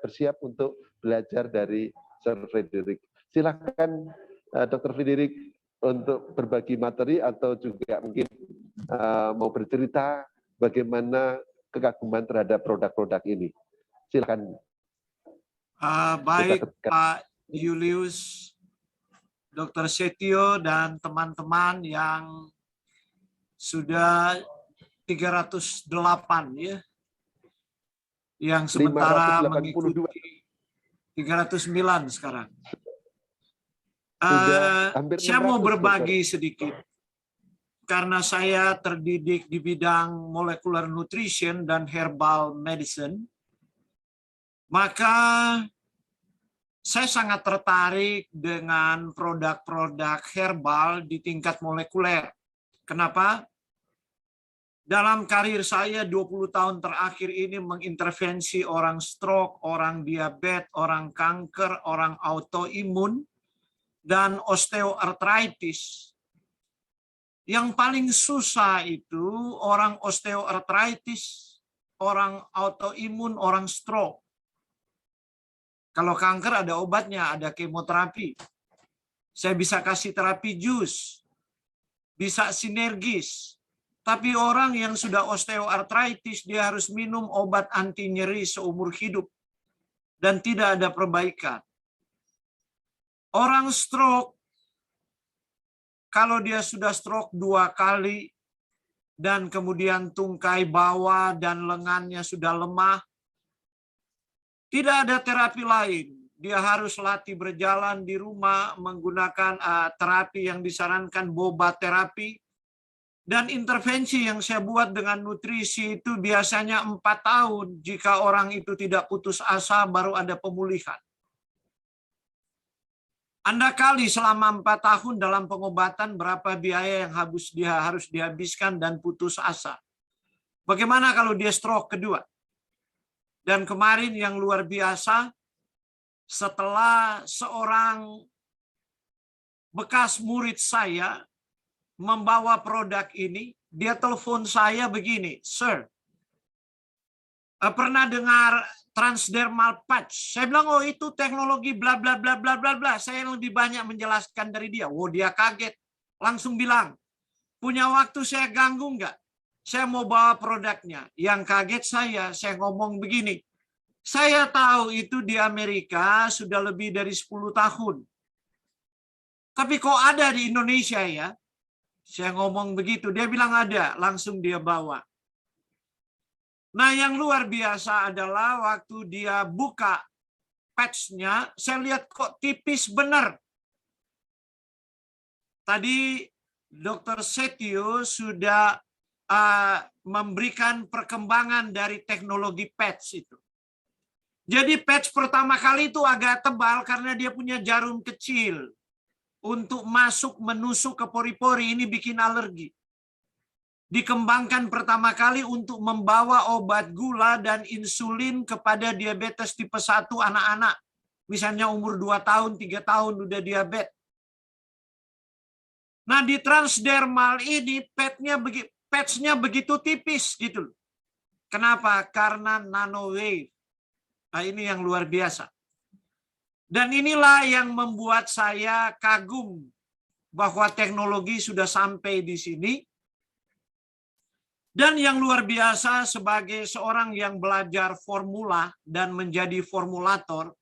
bersiap untuk belajar dari Sir Frederick. Silakan Dr. Frederick untuk berbagi materi atau juga mungkin mau bercerita bagaimana kekaguman terhadap produk-produk ini. Silakan. Baik Pak Julius, Dr. Setio, dan teman-teman yang sudah 308 ya, yang sementara 582. mengikuti 309 sekarang. Saya mau berbagi sedikit, karena saya terdidik di bidang molecular nutrition dan herbal medicine, maka saya sangat tertarik dengan produk-produk herbal di tingkat molekuler. Kenapa? Dalam karir saya 20 tahun terakhir ini mengintervensi orang stroke, orang diabetes, orang kanker, orang autoimun, dan osteoartritis. Yang paling susah itu orang osteoartritis, orang autoimun, orang stroke. Kalau kanker ada obatnya, ada kemoterapi. Saya bisa kasih terapi jus, bisa sinergis. Tapi orang yang sudah osteoartritis, dia harus minum obat anti nyeri seumur hidup. Dan tidak ada perbaikan. Orang stroke, kalau dia sudah stroke 2 kali, dan kemudian tungkai bawah dan lengannya sudah lemah, tidak ada terapi lain. Dia harus latih berjalan di rumah menggunakan terapi yang disarankan boba terapi. Dan intervensi yang saya buat dengan nutrisi itu biasanya 4 tahun. Jika orang itu tidak putus asa, baru ada pemulihan. Anda kali selama 4 tahun dalam pengobatan berapa biaya yang harus dihabiskan dan putus asa. Bagaimana kalau dia stroke kedua? Dan kemarin yang luar biasa, setelah seorang bekas murid saya membawa produk ini, dia telepon saya begini, "Sir, pernah dengar transdermal patch?" Saya bilang, "Oh, itu teknologi bla bla bla bla bla bla." Saya lebih banyak menjelaskan dari dia. Oh, dia kaget. Langsung bilang, "Punya waktu saya ganggu nggak? Saya mau bawa produknya." Yang kaget saya ngomong begini, "Saya tahu itu di Amerika sudah lebih dari 10 tahun. Tapi kok ada di Indonesia ya?" Saya ngomong begitu, dia bilang ada, langsung dia bawa. Nah, yang luar biasa adalah waktu dia buka patch-nya, saya lihat kok tipis benar. Tadi Dr. Setio sudah memberikan perkembangan dari teknologi patch itu. Jadi patch pertama kali itu agak tebal karena dia punya jarum kecil. Untuk menusuk ke pori-pori, ini bikin alergi. Dikembangkan pertama kali untuk membawa obat gula dan insulin kepada diabetes tipe 1 anak-anak. Misalnya umur 2 tahun, 3 tahun udah diabetes. Nah, di transdermal ini patch-nya begitu tipis gitu. Kenapa? Karena nanowave. Nah, ini yang luar biasa. Dan inilah yang membuat saya kagum bahwa teknologi sudah sampai di sini. Dan yang luar biasa sebagai seorang yang belajar formula dan menjadi formulator.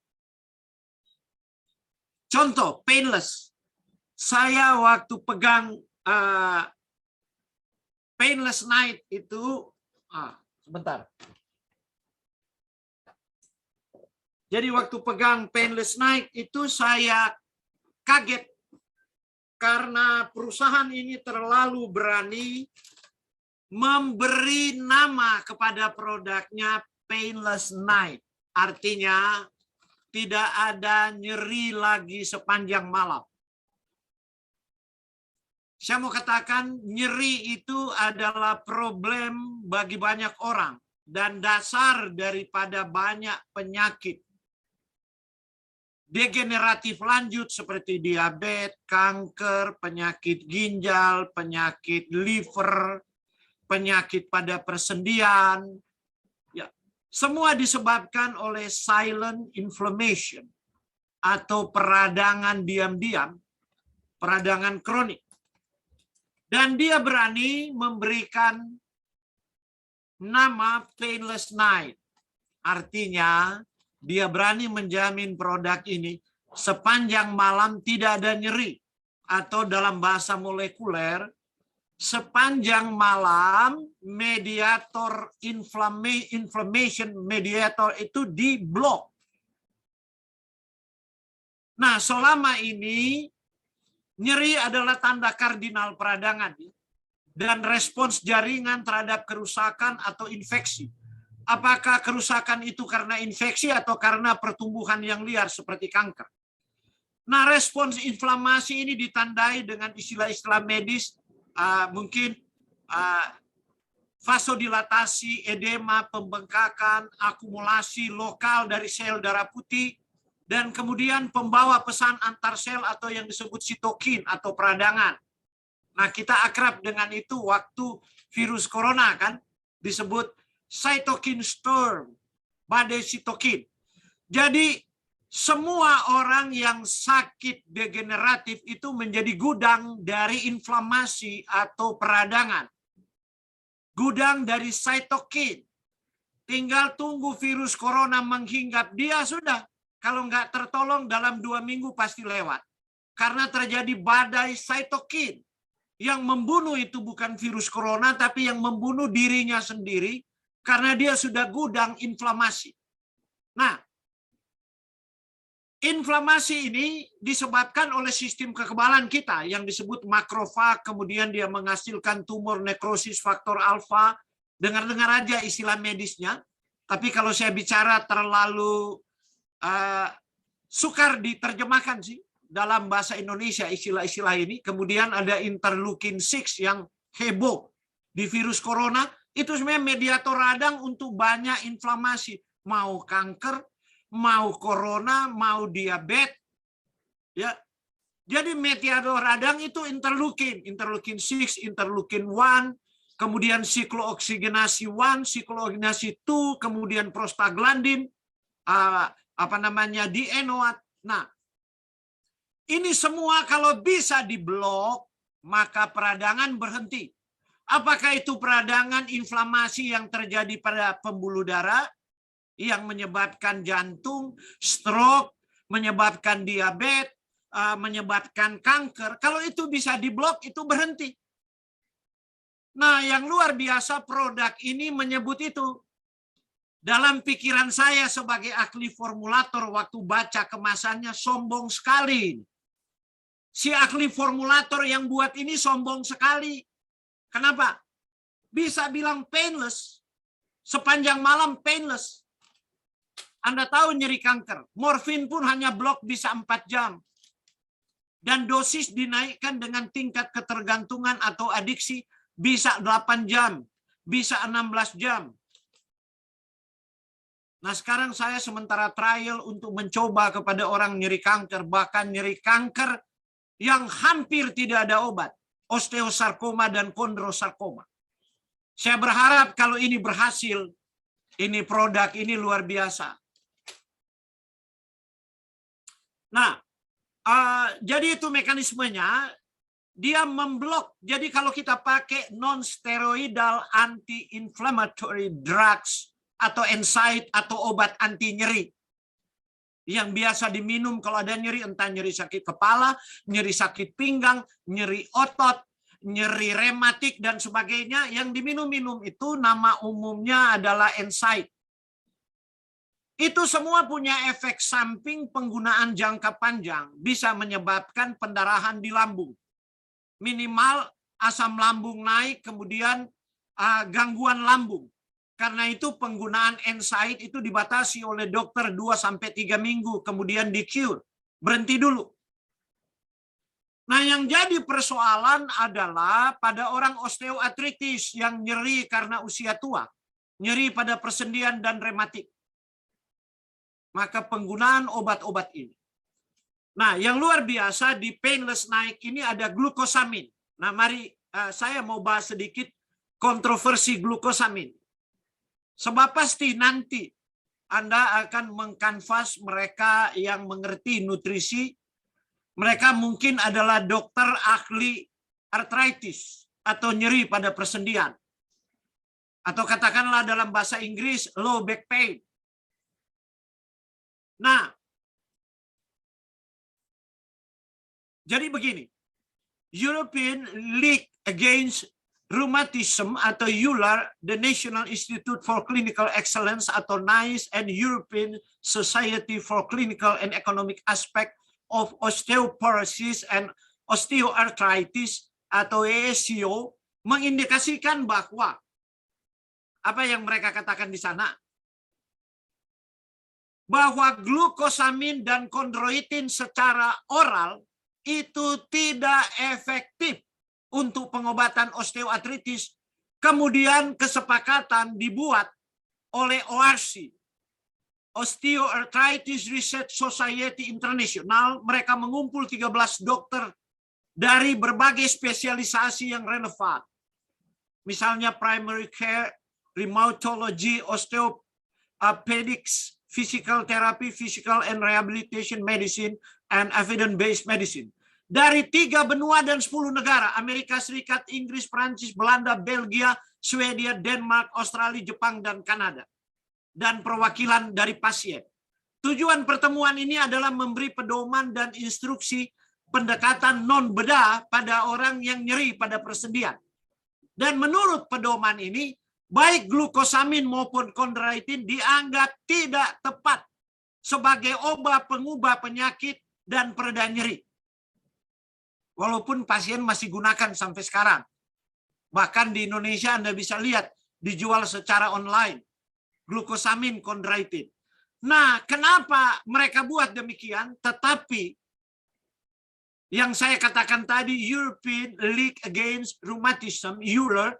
Contoh, painless. Saya waktu pegang painless night itu, sebentar. Jadi waktu pegang painless night itu saya kaget karena perusahaan ini terlalu berani memberi nama kepada produknya painless night. Artinya tidak ada nyeri lagi sepanjang malam. Saya mau katakan nyeri itu adalah problem bagi banyak orang dan dasar daripada banyak penyakit degeneratif lanjut seperti diabetes, kanker, penyakit ginjal, penyakit liver, penyakit pada persendian. Ya, semua disebabkan oleh silent inflammation atau peradangan diam-diam, peradangan kronik. Dan dia berani memberikan nama painless night. Artinya dia berani menjamin produk ini sepanjang malam tidak ada nyeri. Atau dalam bahasa molekuler, sepanjang malam mediator inflammation mediator itu diblok. Nah, selama ini nyeri adalah tanda kardinal peradangan dan respons jaringan terhadap kerusakan atau infeksi. Apakah kerusakan itu karena infeksi atau karena pertumbuhan yang liar seperti kanker? Nah, respons inflamasi ini ditandai dengan istilah-istilah medis, mungkin vasodilatasi, edema, pembengkakan, akumulasi lokal dari sel darah putih, dan kemudian pembawa pesan antar sel atau yang disebut sitokin atau peradangan. Nah, kita akrab dengan itu waktu virus corona kan, disebut cytokine storm, badai sitokin. Jadi semua orang yang sakit degeneratif itu menjadi gudang dari inflamasi atau peradangan. Gudang dari sitokin. Tinggal tunggu virus corona menghinggap dia sudah. Kalau nggak tertolong dalam 2 minggu pasti lewat. Karena terjadi badai sitokin. Yang membunuh itu bukan virus corona, tapi yang membunuh dirinya sendiri. Karena dia sudah gudang inflamasi. Nah, inflamasi ini disebabkan oleh sistem kekebalan kita yang disebut makrofag, kemudian dia menghasilkan tumor nekrosis faktor alfa. Dengar-dengar aja istilah medisnya. Tapi kalau saya bicara terlalu sukar diterjemahkan sih dalam bahasa Indonesia istilah-istilah ini. Kemudian ada interleukin 6 yang heboh di virus corona. Itu sebenarnya mediator radang untuk banyak inflamasi. Mau kanker, mau corona, mau diabetes. Ya. Jadi mediator radang itu interleukin 6, interleukin 1, kemudian siklooksigenasi 1, siklooksigenasi 2, kemudian prostaglandin, dienoat. Nah, ini semua kalau bisa diblok, maka peradangan berhenti. Apakah itu peradangan inflamasi yang terjadi pada pembuluh darah yang menyebabkan jantung, stroke, menyebabkan diabetes, menyebabkan kanker. Kalau itu bisa diblok, itu berhenti. Nah, yang luar biasa produk ini menyebut itu. Dalam pikiran saya sebagai ahli formulator waktu baca kemasannya sombong sekali. Si ahli formulator yang buat ini sombong sekali. Kenapa? Bisa bilang painless. Sepanjang malam painless. Anda tahu nyeri kanker, morfin pun hanya blok bisa 4 jam. Dan dosis dinaikkan dengan tingkat ketergantungan atau adiksi bisa 8 jam, bisa 16 jam. Nah sekarang saya sementara trial untuk mencoba kepada orang nyeri kanker, bahkan nyeri kanker yang hampir tidak ada obat, osteosarkoma dan kondrosarkoma. Saya berharap kalau ini berhasil, ini produk ini luar biasa. Nah, jadi itu mekanismenya, dia memblok. Jadi kalau kita pakai non-steroidal anti-inflammatory drugs atau NSAID atau obat anti nyeri yang biasa diminum kalau ada nyeri, entah nyeri sakit kepala, nyeri sakit pinggang, nyeri otot, nyeri rematik dan sebagainya, yang diminum-minum itu nama umumnya adalah NSAID. Itu semua punya efek samping penggunaan jangka panjang, bisa menyebabkan pendarahan di lambung. Minimal asam lambung naik, kemudian gangguan lambung. Karena itu penggunaan NSAID itu dibatasi oleh dokter 2-3 minggu, kemudian di-cure. Berhenti dulu. Nah, yang jadi persoalan adalah pada orang osteoartritis yang nyeri karena usia tua, nyeri pada persendian dan rematik. Maka penggunaan obat-obat ini. Nah, yang luar biasa di Painless Night ini ada glukosamin. Nah, mari saya mau bahas sedikit kontroversi glukosamin. Sebab pasti nanti Anda akan mengkanvas mereka yang mengerti nutrisi. Mereka mungkin adalah dokter ahli arthritis atau nyeri pada persendian. Atau katakanlah dalam bahasa Inggris low back pain. Nah, jadi begini, European League Against Rheumatism atau EULAR, the National Institute for Clinical Excellence atau NICE, and European Society for Clinical and Economic Aspect of Osteoporosis and Osteoarthritis atau ESCO mengindikasikan bahwa apa yang mereka katakan di sana, bahwa glukosamin dan kondroitin secara oral itu tidak efektif untuk pengobatan osteoartritis. Kemudian kesepakatan dibuat oleh ORC, Osteoarthritis Research Society International. Mereka mengumpul 13 dokter dari berbagai spesialisasi yang relevan. Misalnya primary care, rheumatology, osteopedics, physical therapy, physical and rehabilitation medicine, and evidence-based medicine. Dari 3 benua dan 10 negara, Amerika Serikat, Inggris, Prancis, Belanda, Belgia, Swedia, Denmark, Australia, Jepang, dan Kanada. Dan perwakilan dari pasien. Tujuan pertemuan ini adalah memberi pedoman dan instruksi pendekatan non-bedah pada orang yang nyeri pada persendian. Dan menurut pedoman ini, baik glukosamin maupun kondroitin dianggap tidak tepat sebagai obat pengubah penyakit dan pereda nyeri. Walaupun pasien masih gunakan sampai sekarang. Bahkan di Indonesia Anda bisa lihat dijual secara online. Glukosamin, kondroitin. Nah, kenapa mereka buat demikian? Tetapi yang saya katakan tadi, European League Against Rheumatism, EULAR,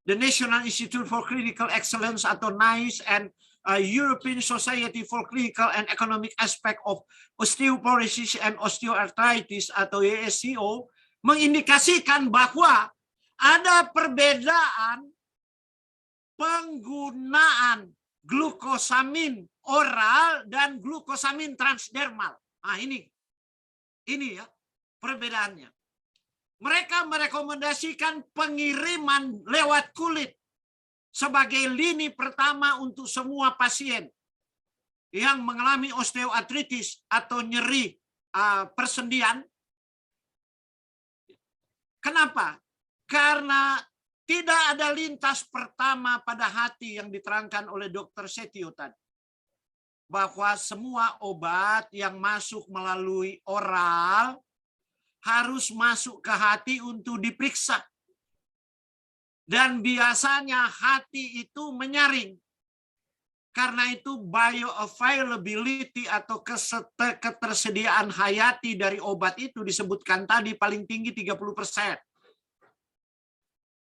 the National Institute for Clinical Excellence atau NICE, and European Society for Clinical and Economic Aspect of Osteoporosis and Osteoarthritis atau ESCO mengindikasikan bahwa ada perbedaan penggunaan glukosamin oral dan glukosamin transdermal. Nah, ini ya perbedaannya. Mereka merekomendasikan pengiriman lewat kulit sebagai lini pertama untuk semua pasien yang mengalami osteoartritis atau nyeri persendian. Kenapa? Karena tidak ada lintas pertama pada hati yang diterangkan oleh Dr. Setio tadi. Bahwa semua obat yang masuk melalui oral harus masuk ke hati untuk diperiksa. Dan biasanya hati itu menyaring. Karena itu bioavailability atau ketersediaan hayati dari obat itu disebutkan tadi paling tinggi 30%.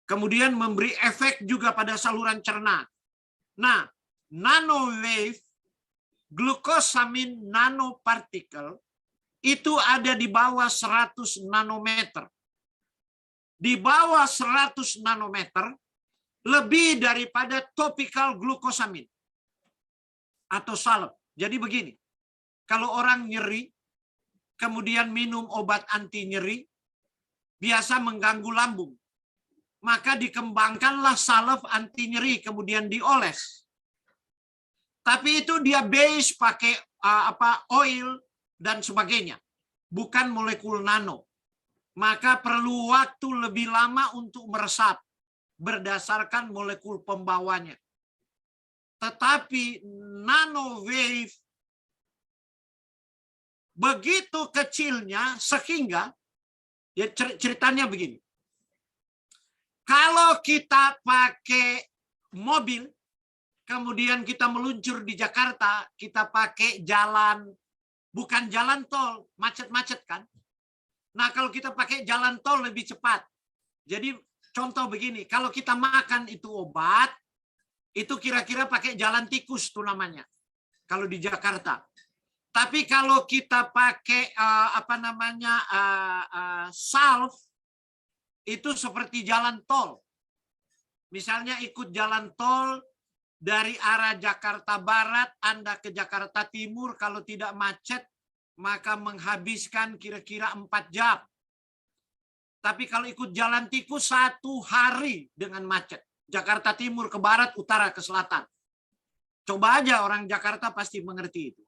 Kemudian memberi efek juga pada saluran cerna. Nah, nanowave glukosamin nanopartikel itu ada di bawah 100 nanometer. Di bawah 100 nanometer lebih daripada topical glukosamin atau salep. Jadi begini, kalau orang nyeri, kemudian minum obat anti nyeri, biasa mengganggu lambung. Maka dikembangkanlah salep anti nyeri, kemudian dioles. Tapi itu dia base pakai oil dan sebagainya, bukan molekul nano. Maka perlu waktu lebih lama untuk meresap berdasarkan molekul pembawanya. Tetapi nanowave begitu kecilnya sehingga ya ceritanya begini. Kalau kita pakai mobil, kemudian kita meluncur di Jakarta, kita pakai jalan, bukan jalan tol, macet-macet kan. Nah, kalau kita pakai jalan tol lebih cepat. Jadi contoh begini, kalau kita makan itu obat, itu kira-kira pakai jalan tikus tuh namanya. Kalau di Jakarta. Tapi kalau kita pakai salve, itu seperti jalan tol. Misalnya ikut jalan tol dari arah Jakarta Barat, Anda ke Jakarta Timur, kalau tidak macet, maka menghabiskan kira-kira 4 jam. Tapi kalau ikut jalan tikus 1 hari dengan macet. Jakarta Timur ke Barat, Utara ke Selatan. Coba aja orang Jakarta pasti mengerti itu.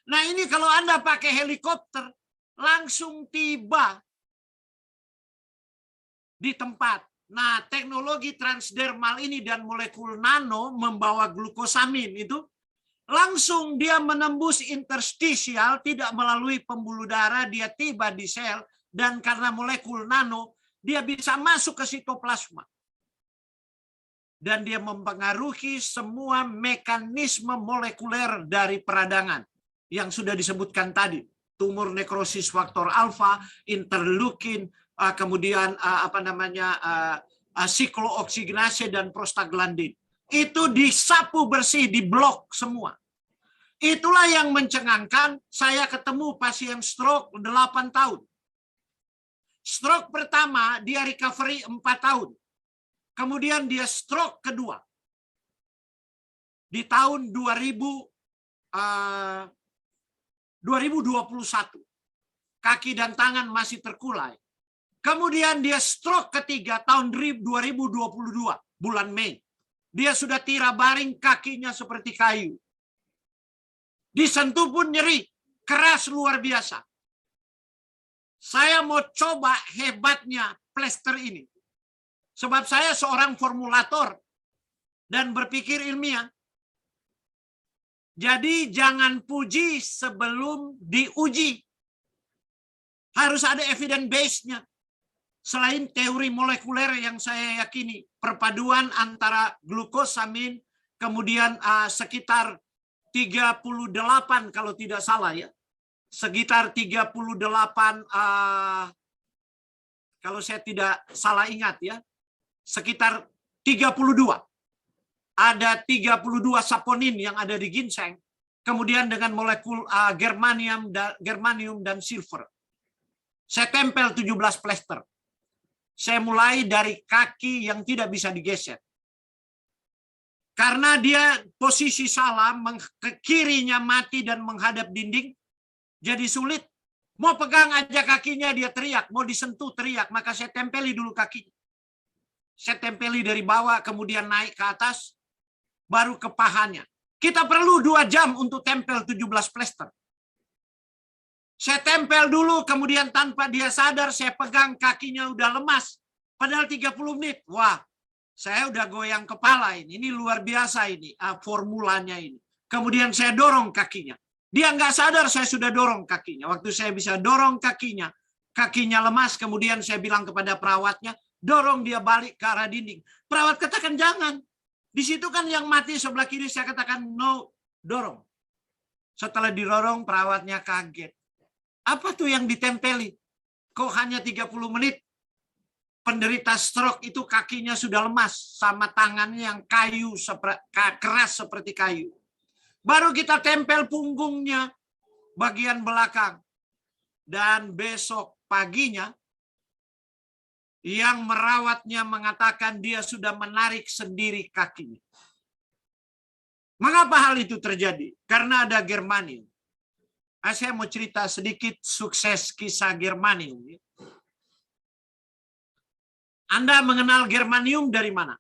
Nah ini kalau Anda pakai helikopter, langsung tiba di tempat. Nah teknologi transdermal ini dan molekul nano membawa glukosamin itu, langsung dia menembus interstisial, tidak melalui pembuluh darah, dia tiba di sel, dan karena molekul nano, dia bisa masuk ke sitoplasma. Dan dia mempengaruhi semua mekanisme molekuler dari peradangan yang sudah disebutkan tadi. Tumor nekrosis faktor alfa, interleukin, kemudian siklooksigenase dan prostaglandin. Itu disapu bersih, diblok semua. Itulah yang mencengangkan. Saya ketemu pasien stroke 8 tahun. Stroke pertama dia recovery 4 tahun. Kemudian dia stroke kedua. Di tahun 2021. Kaki dan tangan masih terkulai. Kemudian dia stroke ketiga tahun 2022, bulan Mei. Dia sudah tira baring, kakinya seperti kayu. Disentuh pun nyeri, keras luar biasa. Saya mau coba hebatnya plester ini. Sebab saya seorang formulator dan berpikir ilmiah. Jadi jangan puji sebelum diuji. Harus ada evidence base-nya. Selain teori molekuler yang saya yakini, perpaduan antara glukosamin, kemudian sekitar 38 kalau tidak salah ya. Sekitar 38, kalau saya tidak salah ingat ya, sekitar 32. Ada 32 saponin yang ada di ginseng, kemudian dengan molekul germanium dan silver. Saya tempel 17 plester. Saya mulai dari kaki yang tidak bisa digeser. Karena dia posisi salah, ke kirinya mati dan menghadap dinding, jadi sulit. Mau pegang aja kakinya dia teriak, mau disentuh teriak, maka saya tempeli dulu kakinya. Saya tempeli dari bawah, kemudian naik ke atas, baru ke pahanya. Kita perlu 2 jam untuk tempel 17 plester. Saya tempel dulu, kemudian tanpa dia sadar, saya pegang kakinya udah lemas. Padahal 30 menit. Wah, saya udah goyang kepala ini. Ini luar biasa ini, formulanya ini. Kemudian saya dorong kakinya. Dia nggak sadar saya sudah dorong kakinya. Waktu saya bisa dorong kakinya lemas, kemudian saya bilang kepada perawatnya, dorong dia balik ke arah dinding. Perawat katakan jangan. Di situ kan yang mati sebelah kiri saya katakan no, dorong. Setelah didorong perawatnya kaget. Apa tuh yang ditempeli? Kok hanya 30 menit? Penderita stroke itu kakinya sudah lemas sama tangannya yang keras seperti kayu. Baru kita tempel punggungnya bagian belakang. Dan besok paginya yang merawatnya mengatakan dia sudah menarik sendiri kakinya. Mengapa hal itu terjadi? Karena ada germanium. Saya mau cerita sedikit sukses kisah germanium. Anda mengenal germanium dari mana?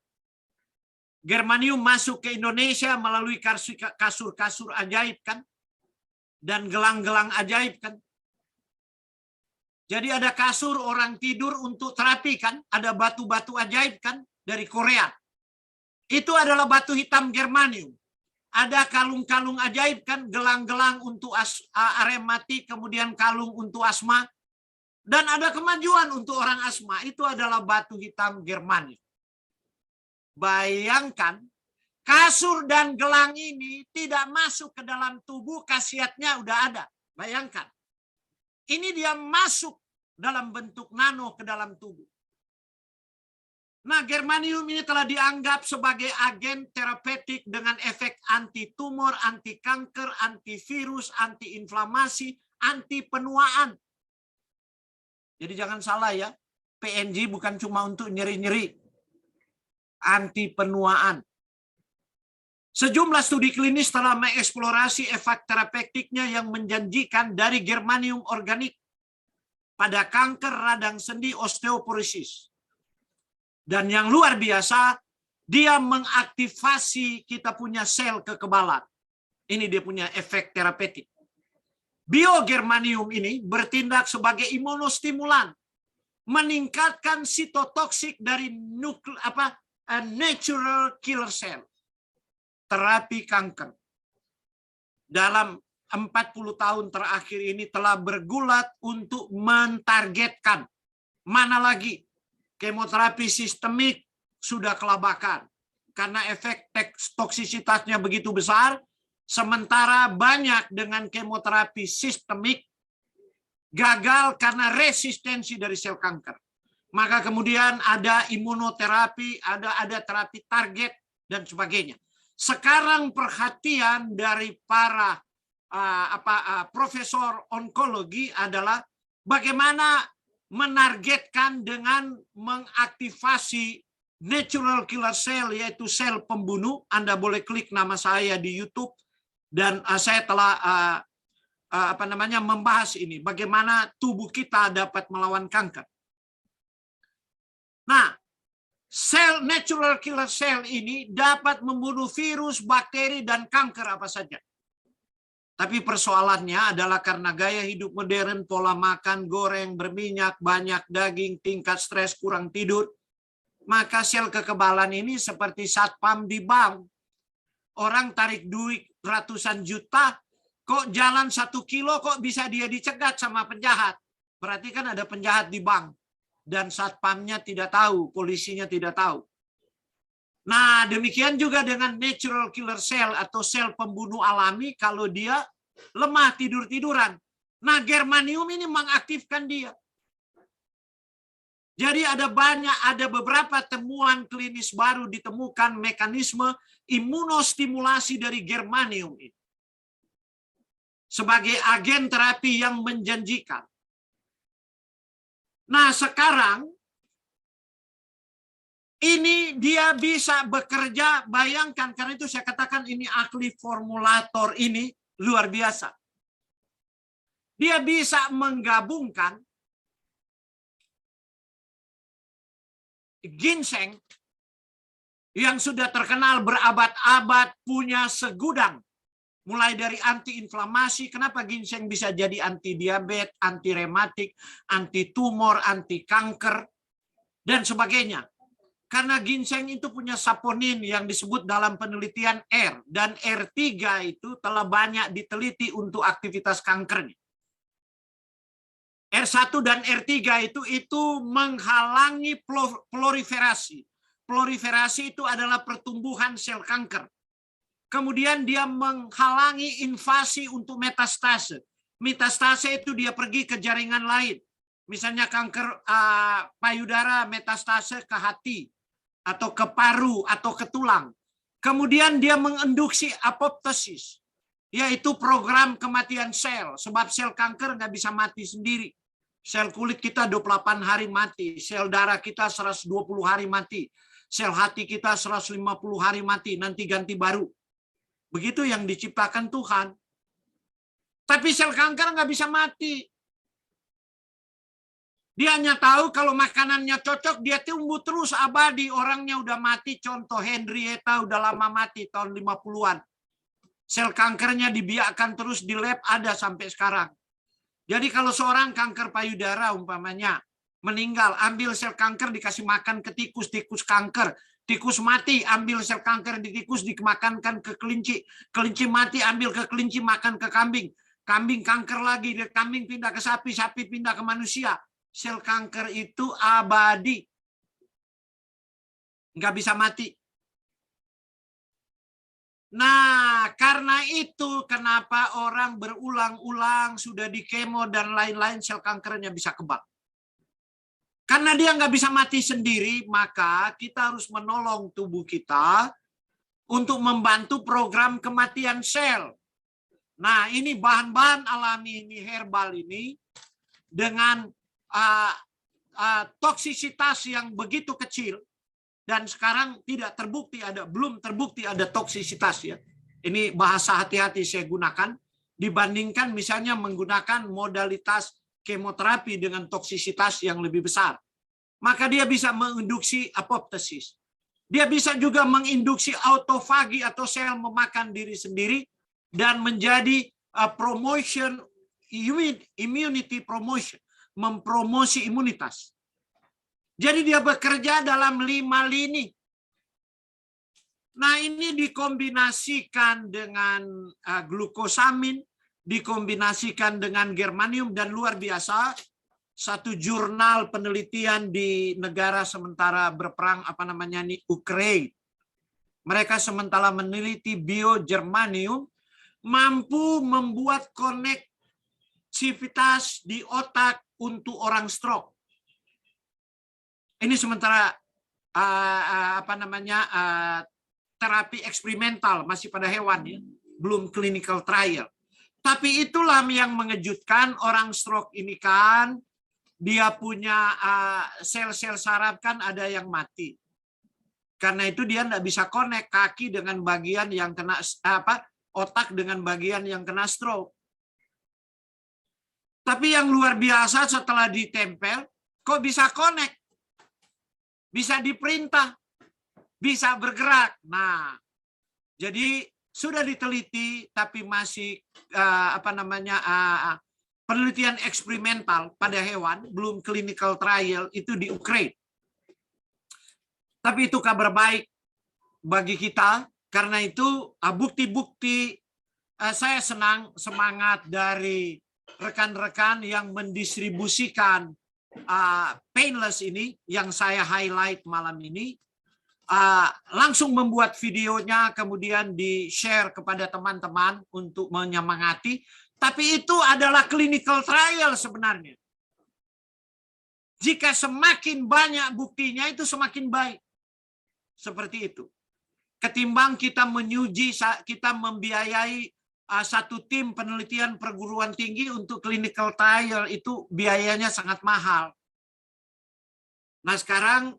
Germanium masuk ke Indonesia melalui kasur-kasur ajaib kan? Dan gelang-gelang ajaib kan? Jadi ada kasur orang tidur untuk terapi kan? Ada batu-batu ajaib kan? Dari Korea. Itu adalah batu hitam germanium. Ada kalung-kalung ajaib kan? Gelang-gelang untuk arematik, kemudian kalung untuk asma. Dan ada kemajuan untuk orang asma. Itu adalah batu hitam germanium. Bayangkan, kasur dan gelang ini tidak masuk ke dalam tubuh, khasiatnya udah ada. Bayangkan. Ini dia masuk dalam bentuk nano ke dalam tubuh. Nah, germanium ini telah dianggap sebagai agen terapeutik dengan efek anti-tumor, anti-kanker, antivirus, anti-inflamasi, anti-penuaan. Jadi jangan salah ya, PNG bukan cuma untuk nyeri-nyeri. Anti-penuaan. Sejumlah studi klinis telah mengeksplorasi efek terapeutiknya yang menjanjikan dari germanium organik pada kanker radang sendi osteoporosis. Dan yang luar biasa, dia mengaktifasi kita punya sel kekebalan. Ini dia punya efek terapeutik. Biogermanium ini bertindak sebagai imunostimulan, meningkatkan sitotoksik dari natural killer cell. Terapi kanker. Dalam 40 tahun terakhir ini telah bergulat untuk mentargetkan mana lagi kemoterapi sistemik sudah kelabakan karena efek toksisitasnya begitu besar, sementara banyak dengan kemoterapi sistemik gagal karena resistensi dari sel kanker. Maka kemudian ada imunoterapi, ada terapi target dan sebagainya. Sekarang perhatian dari para profesor onkologi adalah bagaimana menargetkan dengan mengaktifasi natural killer cell, yaitu sel pembunuh. Anda boleh klik nama saya di YouTube dan saya telah membahas ini, bagaimana tubuh kita dapat melawan kanker. Nah, sel natural killer cell ini dapat membunuh virus, bakteri, dan kanker apa saja. Tapi persoalannya adalah karena gaya hidup modern, pola makan, goreng, berminyak, banyak daging, tingkat stres, kurang tidur, maka sel kekebalan ini seperti satpam di bank. Orang tarik duit ratusan juta, kok jalan 1 kilo kok bisa dia dicegat sama penjahat. Berarti kan ada penjahat di bank. Dan satpamnya tidak tahu, polisinya tidak tahu. Nah, demikian juga dengan natural killer cell atau sel pembunuh alami kalau dia lemah tidur-tiduran. Nah, germanium ini mengaktifkan dia. Jadi ada beberapa temuan klinis baru ditemukan mekanisme imunostimulasi dari germanium ini. Sebagai agen terapi yang menjanjikan. Nah, sekarang ini dia bisa bekerja, bayangkan, karena itu saya katakan ini ahli formulator ini luar biasa. Dia bisa menggabungkan ginseng yang sudah terkenal berabad-abad, punya segudang. Mulai dari anti-inflamasi, kenapa ginseng bisa jadi anti-diabetes, anti-rematik, anti-tumor, anti-kanker, dan sebagainya. Karena ginseng itu punya saponin yang disebut dalam penelitian R. Dan R3 itu telah banyak diteliti untuk aktivitas kankernya. R1 dan R3 itu menghalangi proliferasi. proliferasi itu adalah pertumbuhan sel kanker. Kemudian dia menghalangi invasi untuk metastase. Metastase itu dia pergi ke jaringan lain. Misalnya kanker payudara metastase ke hati, atau ke paru, atau ke tulang. Kemudian dia menginduksi apoptosis, yaitu program kematian sel. Sebab sel kanker nggak bisa mati sendiri. Sel kulit kita 28 hari mati, sel darah kita 120 hari mati, sel hati kita 150 hari mati, nanti ganti baru. Begitu yang diciptakan Tuhan. Tapi sel kanker nggak bisa mati. Dia hanya tahu kalau makanannya cocok, dia tumbuh terus abadi. Orangnya udah mati, contoh Henrietta udah lama mati, tahun 50-an. Sel kankernya dibiarkan terus di lab, ada sampai sekarang. Jadi kalau seorang kanker payudara umpamanya meninggal, ambil sel kanker dikasih makan ke tikus, tikus kanker. Tikus mati, ambil sel kanker di tikus dimakankan ke kelinci. Kelinci mati, ambil ke kelinci, makan ke kambing. Kambing kanker lagi, kambing pindah ke sapi, sapi pindah ke manusia. Sel kanker itu abadi. Nggak bisa mati. Nah, karena itu kenapa orang berulang-ulang sudah di kemo dan lain-lain sel kankernya bisa kebal. Karena dia nggak bisa mati sendiri, maka kita harus menolong tubuh kita untuk membantu program kematian sel. Nah, ini bahan-bahan alami ini, herbal ini, dengan toksisitas yang begitu kecil, dan sekarang belum terbukti ada toksisitas ya. Ini bahasa hati-hati saya gunakan, dibandingkan misalnya menggunakan modalitas kemoterapi dengan toksisitas yang lebih besar. Maka dia bisa menginduksi apoptosis. Dia bisa juga menginduksi autofagi atau sel memakan diri sendiri dan menjadi promotion, immunity promotion, mempromosi imunitas. Jadi dia bekerja dalam 5 lini. Nah, ini dikombinasikan dengan glukosamin, dikombinasikan dengan germanium, dan luar biasa, satu jurnal penelitian di negara sementara berperang Ukraina. Mereka sementara meneliti biogermanium mampu membuat koneksivitas di otak untuk orang stroke. Ini sementara terapi eksperimental, masih pada hewan ya, belum clinical trial. Tapi itulah yang mengejutkan, orang stroke ini kan dia punya sel-sel saraf kan ada yang mati. Karena itu dia tidak bisa connect kaki dengan bagian yang kena otak dengan bagian yang kena stroke. Tapi yang luar biasa setelah ditempel, kok bisa connect? Bisa diperintah, bisa bergerak. Nah, jadi sudah diteliti, tapi masih penelitian eksperimental pada hewan, belum clinical trial, itu di Ukraina. Tapi itu kabar baik bagi kita, karena itu bukti-bukti saya semangat dari rekan-rekan yang mendistribusikan painless ini, yang saya highlight malam ini, langsung membuat videonya, kemudian di-share kepada teman-teman untuk menyemangati. Tapi itu adalah clinical trial sebenarnya. Jika semakin banyak buktinya, itu semakin baik. Seperti itu. Ketimbang kita kita membiayai satu tim penelitian perguruan tinggi untuk clinical trial, itu biayanya sangat mahal. Nah, sekarang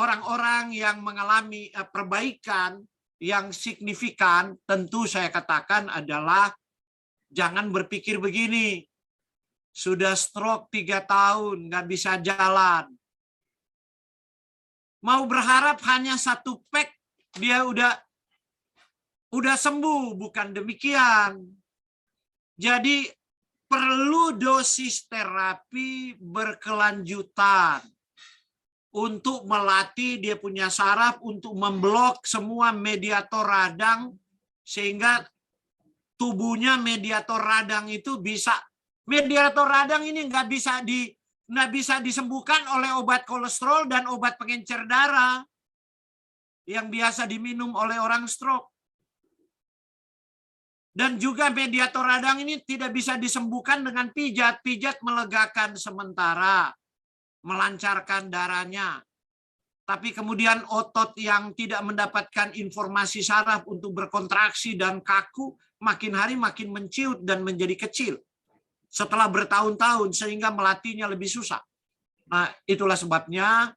orang-orang yang mengalami perbaikan yang signifikan, tentu saya katakan adalah jangan berpikir begini, sudah stroke 3 tahun, nggak bisa jalan. Mau berharap hanya 1 pack, dia udah sembuh, bukan demikian. Jadi perlu dosis terapi berkelanjutan untuk melatih dia punya saraf untuk memblok semua mediator radang, sehingga tubuhnya mediator radang itu bisa, mediator radang ini nggak bisa disembuhkan oleh obat kolesterol dan obat pengencer darah. yang biasa diminum oleh orang stroke. Dan juga mediator radang ini tidak bisa disembuhkan dengan pijat. Pijat melegakan sementara, melancarkan darahnya. Tapi kemudian otot yang tidak mendapatkan informasi saraf untuk berkontraksi dan kaku, makin hari makin menciut dan menjadi kecil. Setelah bertahun-tahun, sehingga melatihnya lebih susah. Nah, itulah sebabnya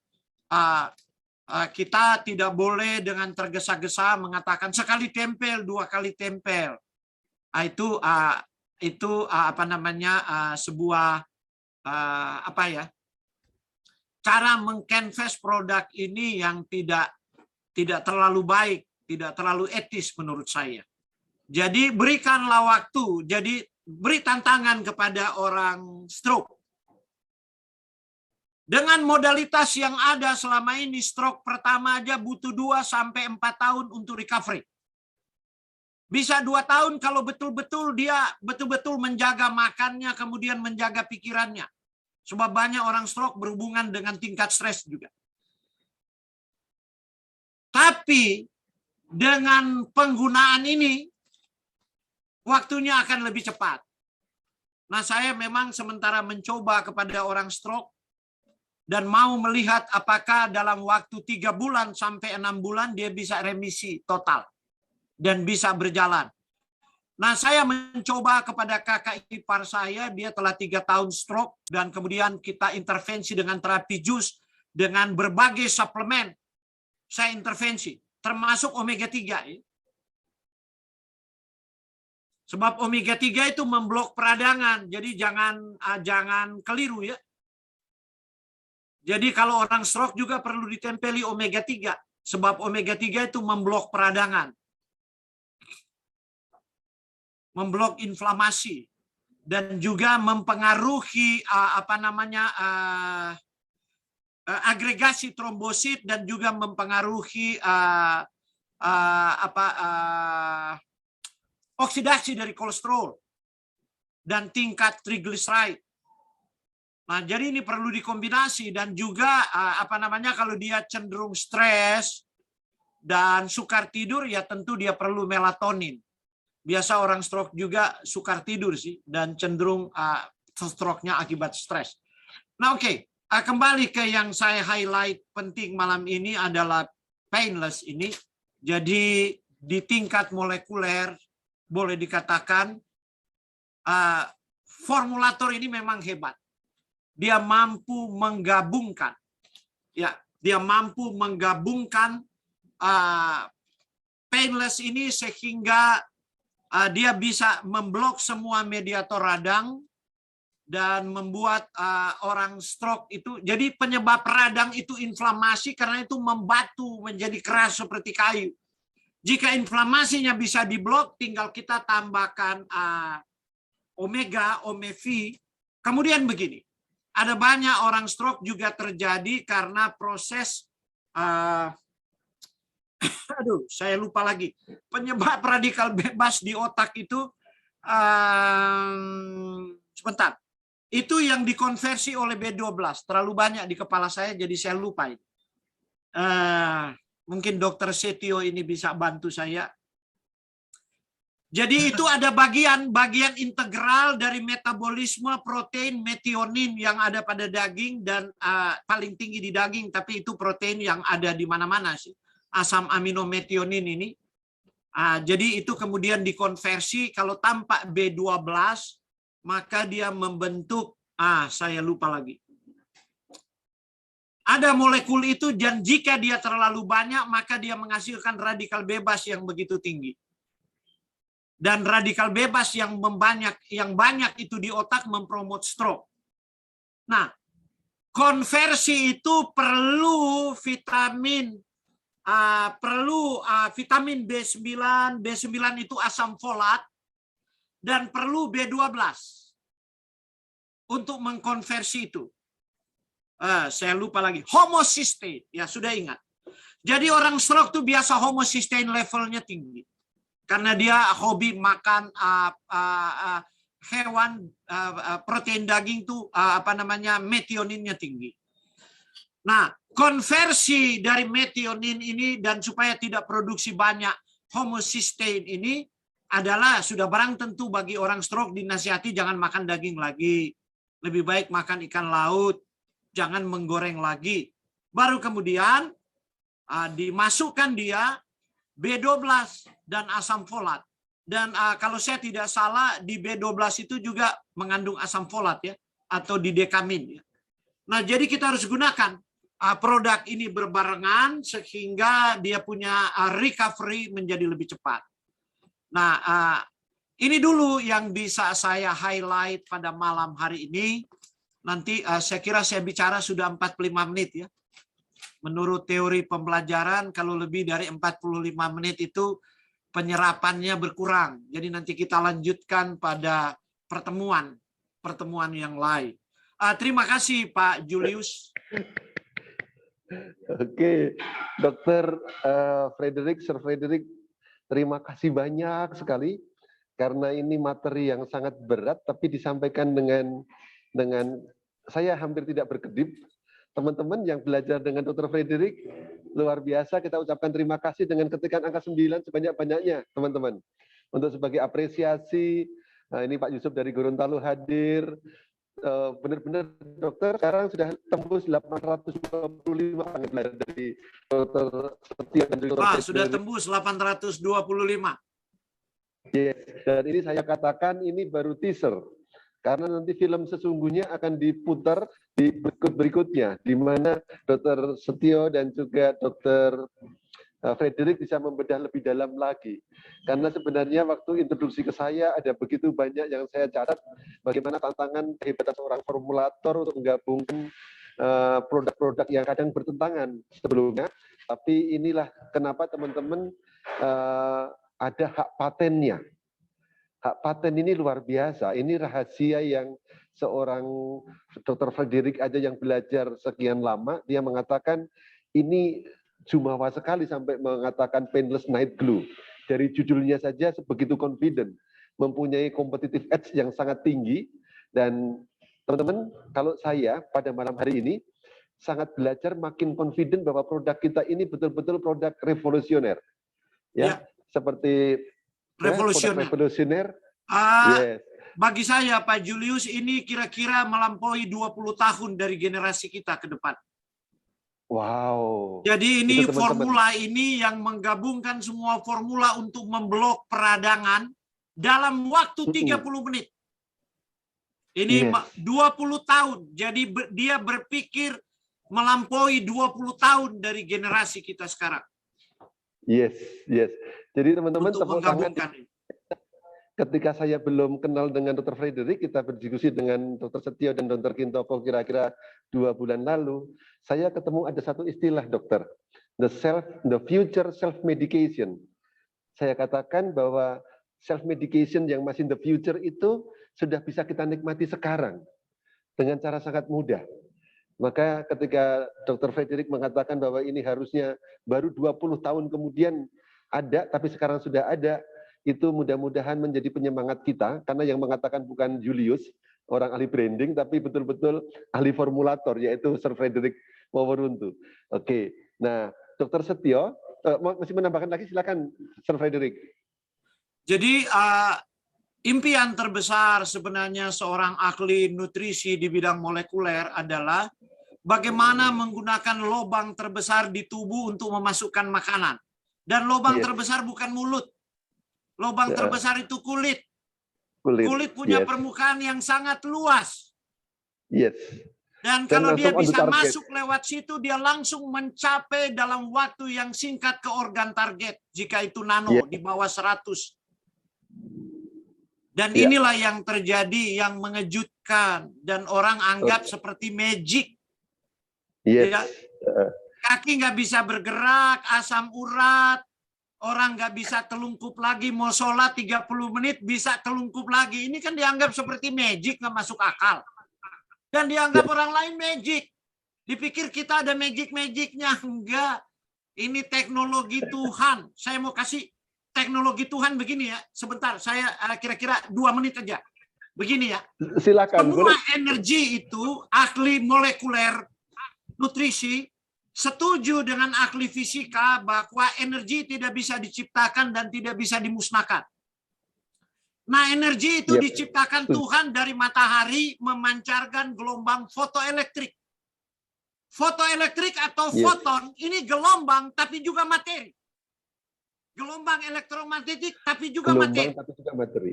kita tidak boleh dengan tergesa-gesa mengatakan sekali tempel, 2 kali tempel. Itu apa namanya, sebuah cara mengcanvas produk ini yang tidak terlalu baik, tidak terlalu etis menurut saya. Jadi berikanlah waktu, jadi beri tantangan kepada orang stroke. Dengan modalitas yang ada selama ini, stroke pertama aja butuh 2-4 tahun untuk recovery. Bisa 2 tahun kalau betul-betul dia betul-betul menjaga makannya, kemudian menjaga pikirannya. Sebab banyak orang stroke berhubungan dengan tingkat stres juga. Tapi dengan penggunaan ini, waktunya akan lebih cepat. Nah, saya memang sementara mencoba kepada orang stroke dan mau melihat apakah dalam waktu 3 bulan sampai 6 bulan dia bisa remisi total dan bisa berjalan. Nah, saya mencoba kepada kakak ipar saya, dia telah 3 tahun stroke, dan kemudian kita intervensi dengan terapi jus, dengan berbagai suplemen. Saya intervensi, termasuk omega 3. Sebab omega 3 itu memblok peradangan, jadi jangan keliru ya. Jadi kalau orang stroke juga perlu ditempeli omega 3, sebab omega 3 itu memblok peradangan. Memblok inflamasi dan juga mempengaruhi agregasi trombosit dan juga mempengaruhi oksidasi dari kolesterol dan tingkat triglyceride. Nah, jadi ini perlu dikombinasi dan juga kalau dia cenderung stres dan sukar tidur, ya tentu dia perlu melatonin. Biasa orang stroke juga sukar tidur sih dan cenderung stroke-nya akibat stres. Nah, oke. Kembali ke yang saya highlight penting malam ini adalah painless ini. Jadi di tingkat molekuler boleh dikatakan formulator ini memang hebat. Dia mampu menggabungkan, painless ini sehingga dia bisa memblok semua mediator radang dan membuat orang stroke itu, jadi penyebab radang itu inflamasi karena itu membatu menjadi keras seperti kayu. Jika inflamasinya bisa diblok, tinggal kita tambahkan omega, OMV. Kemudian begini, ada banyak orang stroke juga terjadi karena proses saya lupa lagi. Penyebab radikal bebas di otak itu, sebentar. Itu yang dikonversi oleh B12. Terlalu banyak di kepala saya, jadi saya lupa. Mungkin Dr. Setio ini bisa bantu saya. Jadi itu ada bagian integral dari metabolisme protein metionin yang ada pada daging dan paling tinggi di daging, tapi itu protein yang ada di mana-mana sih. Asam amino metionin ini. Jadi itu kemudian dikonversi, kalau tampak B12 maka dia membentuk, saya lupa lagi. Ada molekul itu dan jika dia terlalu banyak maka dia menghasilkan radikal bebas yang begitu tinggi. Dan radikal bebas yang banyak itu di otak mempromot stroke. Nah, konversi itu perlu vitamin B9. B9 itu asam folat dan perlu B12 untuk mengkonversi itu. Saya lupa lagi. Homocysteine, ya sudah ingat. Jadi orang stroke itu biasa homocysteine levelnya tinggi. Karena dia hobi makan hewan, protein daging tuh metioninnya tinggi. Nah, konversi dari metionin ini dan supaya tidak produksi banyak homocysteine ini adalah sudah barang tentu bagi orang stroke dinasihati jangan makan daging lagi. Lebih baik makan ikan laut, jangan menggoreng lagi. Baru kemudian dimasukkan dia B12 dan asam folat. Dan kalau saya tidak salah di B12 itu juga mengandung asam folat ya, atau di dekamin ya. Nah, jadi kita harus gunakan produk ini berbarengan sehingga dia punya recovery menjadi lebih cepat. Nah, ini dulu yang bisa saya highlight pada malam hari ini. Nanti saya kira saya bicara sudah 45 menit ya. Menurut teori pembelajaran, kalau lebih dari 45 menit itu penyerapannya berkurang. Jadi nanti kita lanjutkan pada pertemuan yang lain. Terima kasih Pak Julius. Oke, Dokter Frederick, Sir Frederick, terima kasih banyak sekali karena ini materi yang sangat berat, tapi disampaikan dengan saya hampir tidak berkedip. Teman-teman yang belajar dengan Dr. Frederick, luar biasa. Kita ucapkan terima kasih dengan ketikan angka 9 sebanyak-banyaknya, teman-teman. Untuk sebagai apresiasi, ini Pak Yusuf dari Gorontalo hadir. Benar-benar dokter sekarang sudah tembus 825 dari Dr. Setia dan Dr. Sudah tembus 825. Yes. Dan ini saya katakan ini baru teaser. Karena nanti film sesungguhnya akan diputar di berikutnya, di mana Dr. Setio dan juga Dr. Frederick bisa membedah lebih dalam lagi. Karena sebenarnya waktu introduksi ke saya ada begitu banyak yang saya catat bagaimana tantangan kehebatan seorang formulator untuk menggabungkan produk-produk yang kadang bertentangan sebelumnya. Tapi inilah kenapa teman-teman ada hak patennya. Hak paten ini luar biasa. Ini rahasia yang seorang Dr. Frederick aja yang belajar sekian lama, dia mengatakan ini jumawa sekali sampai mengatakan painless night glue. Dari judulnya saja sebegitu confident, mempunyai competitive edge yang sangat tinggi. Dan teman-teman, kalau saya pada malam hari ini sangat belajar makin confident bahwa produk kita ini betul-betul produk revolusioner. Ya. Seperti revolusioner. Yes. Bagi saya Pak Julius ini kira-kira melampaui 20 tahun dari generasi kita ke depan. Wow. Jadi ini formula ini yang menggabungkan semua formula untuk memblok peradangan dalam waktu 30 menit. Ini 20 tahun. Jadi dia berpikir melampaui 20 tahun dari generasi kita sekarang. Yes. Jadi teman-teman tepuk tangan. Ketika saya belum kenal dengan Dr. Frederick, kita berdiskusi dengan Dr. Setio dan Dr. Kintopo kira-kira 2 bulan lalu, saya ketemu ada satu istilah dokter, the future self-medication. Saya katakan bahwa self-medication yang masih in the future itu sudah bisa kita nikmati sekarang dengan cara sangat mudah. Maka ketika Dr. Frederick mengatakan bahwa ini harusnya baru 20 tahun kemudian ada, tapi sekarang sudah ada, itu mudah-mudahan menjadi penyemangat kita, karena yang mengatakan bukan Julius, orang ahli branding, tapi betul-betul ahli formulator, yaitu Sir Frederick Waworuntu. Oke, nah Dr. Setio, masih menambahkan lagi, silakan Sir Frederick. Jadi impian terbesar sebenarnya seorang ahli nutrisi di bidang molekuler adalah bagaimana menggunakan lubang terbesar di tubuh untuk memasukkan makanan. Dan lubang terbesar bukan mulut. Lubang terbesar itu kulit. Kulit punya permukaan yang sangat luas. Dan kalau dia bisa masuk lewat situ, dia langsung mencapai dalam waktu yang singkat ke organ target. Jika itu nano di bawah 100. Dan inilah yang terjadi yang mengejutkan. Dan orang anggap seperti magic. Kaki nggak bisa bergerak, asam urat. Orang nggak bisa telungkup lagi, mau sholat 30 menit bisa telungkup lagi. Ini kan dianggap seperti magic, nggak masuk akal. Dan dianggap orang lain magic. Dipikir kita ada magic-magicnya. Enggak. Ini teknologi Tuhan. Saya mau kasih teknologi Tuhan begini ya. Sebentar, saya kira-kira 2 menit aja. Begini ya. Silakan. Semua energi itu, ahli molekuler nutrisi, setuju dengan ahli fisika bahwa energi tidak bisa diciptakan dan tidak bisa dimusnahkan. Nah, energi itu Yep. diciptakan Tuhan dari matahari memancarkan gelombang fotoelektrik. Fotoelektrik atau Yes. foton ini gelombang tapi juga materi. Gelombang elektromagnetik tapi juga materi. Gelombang tapi juga materi.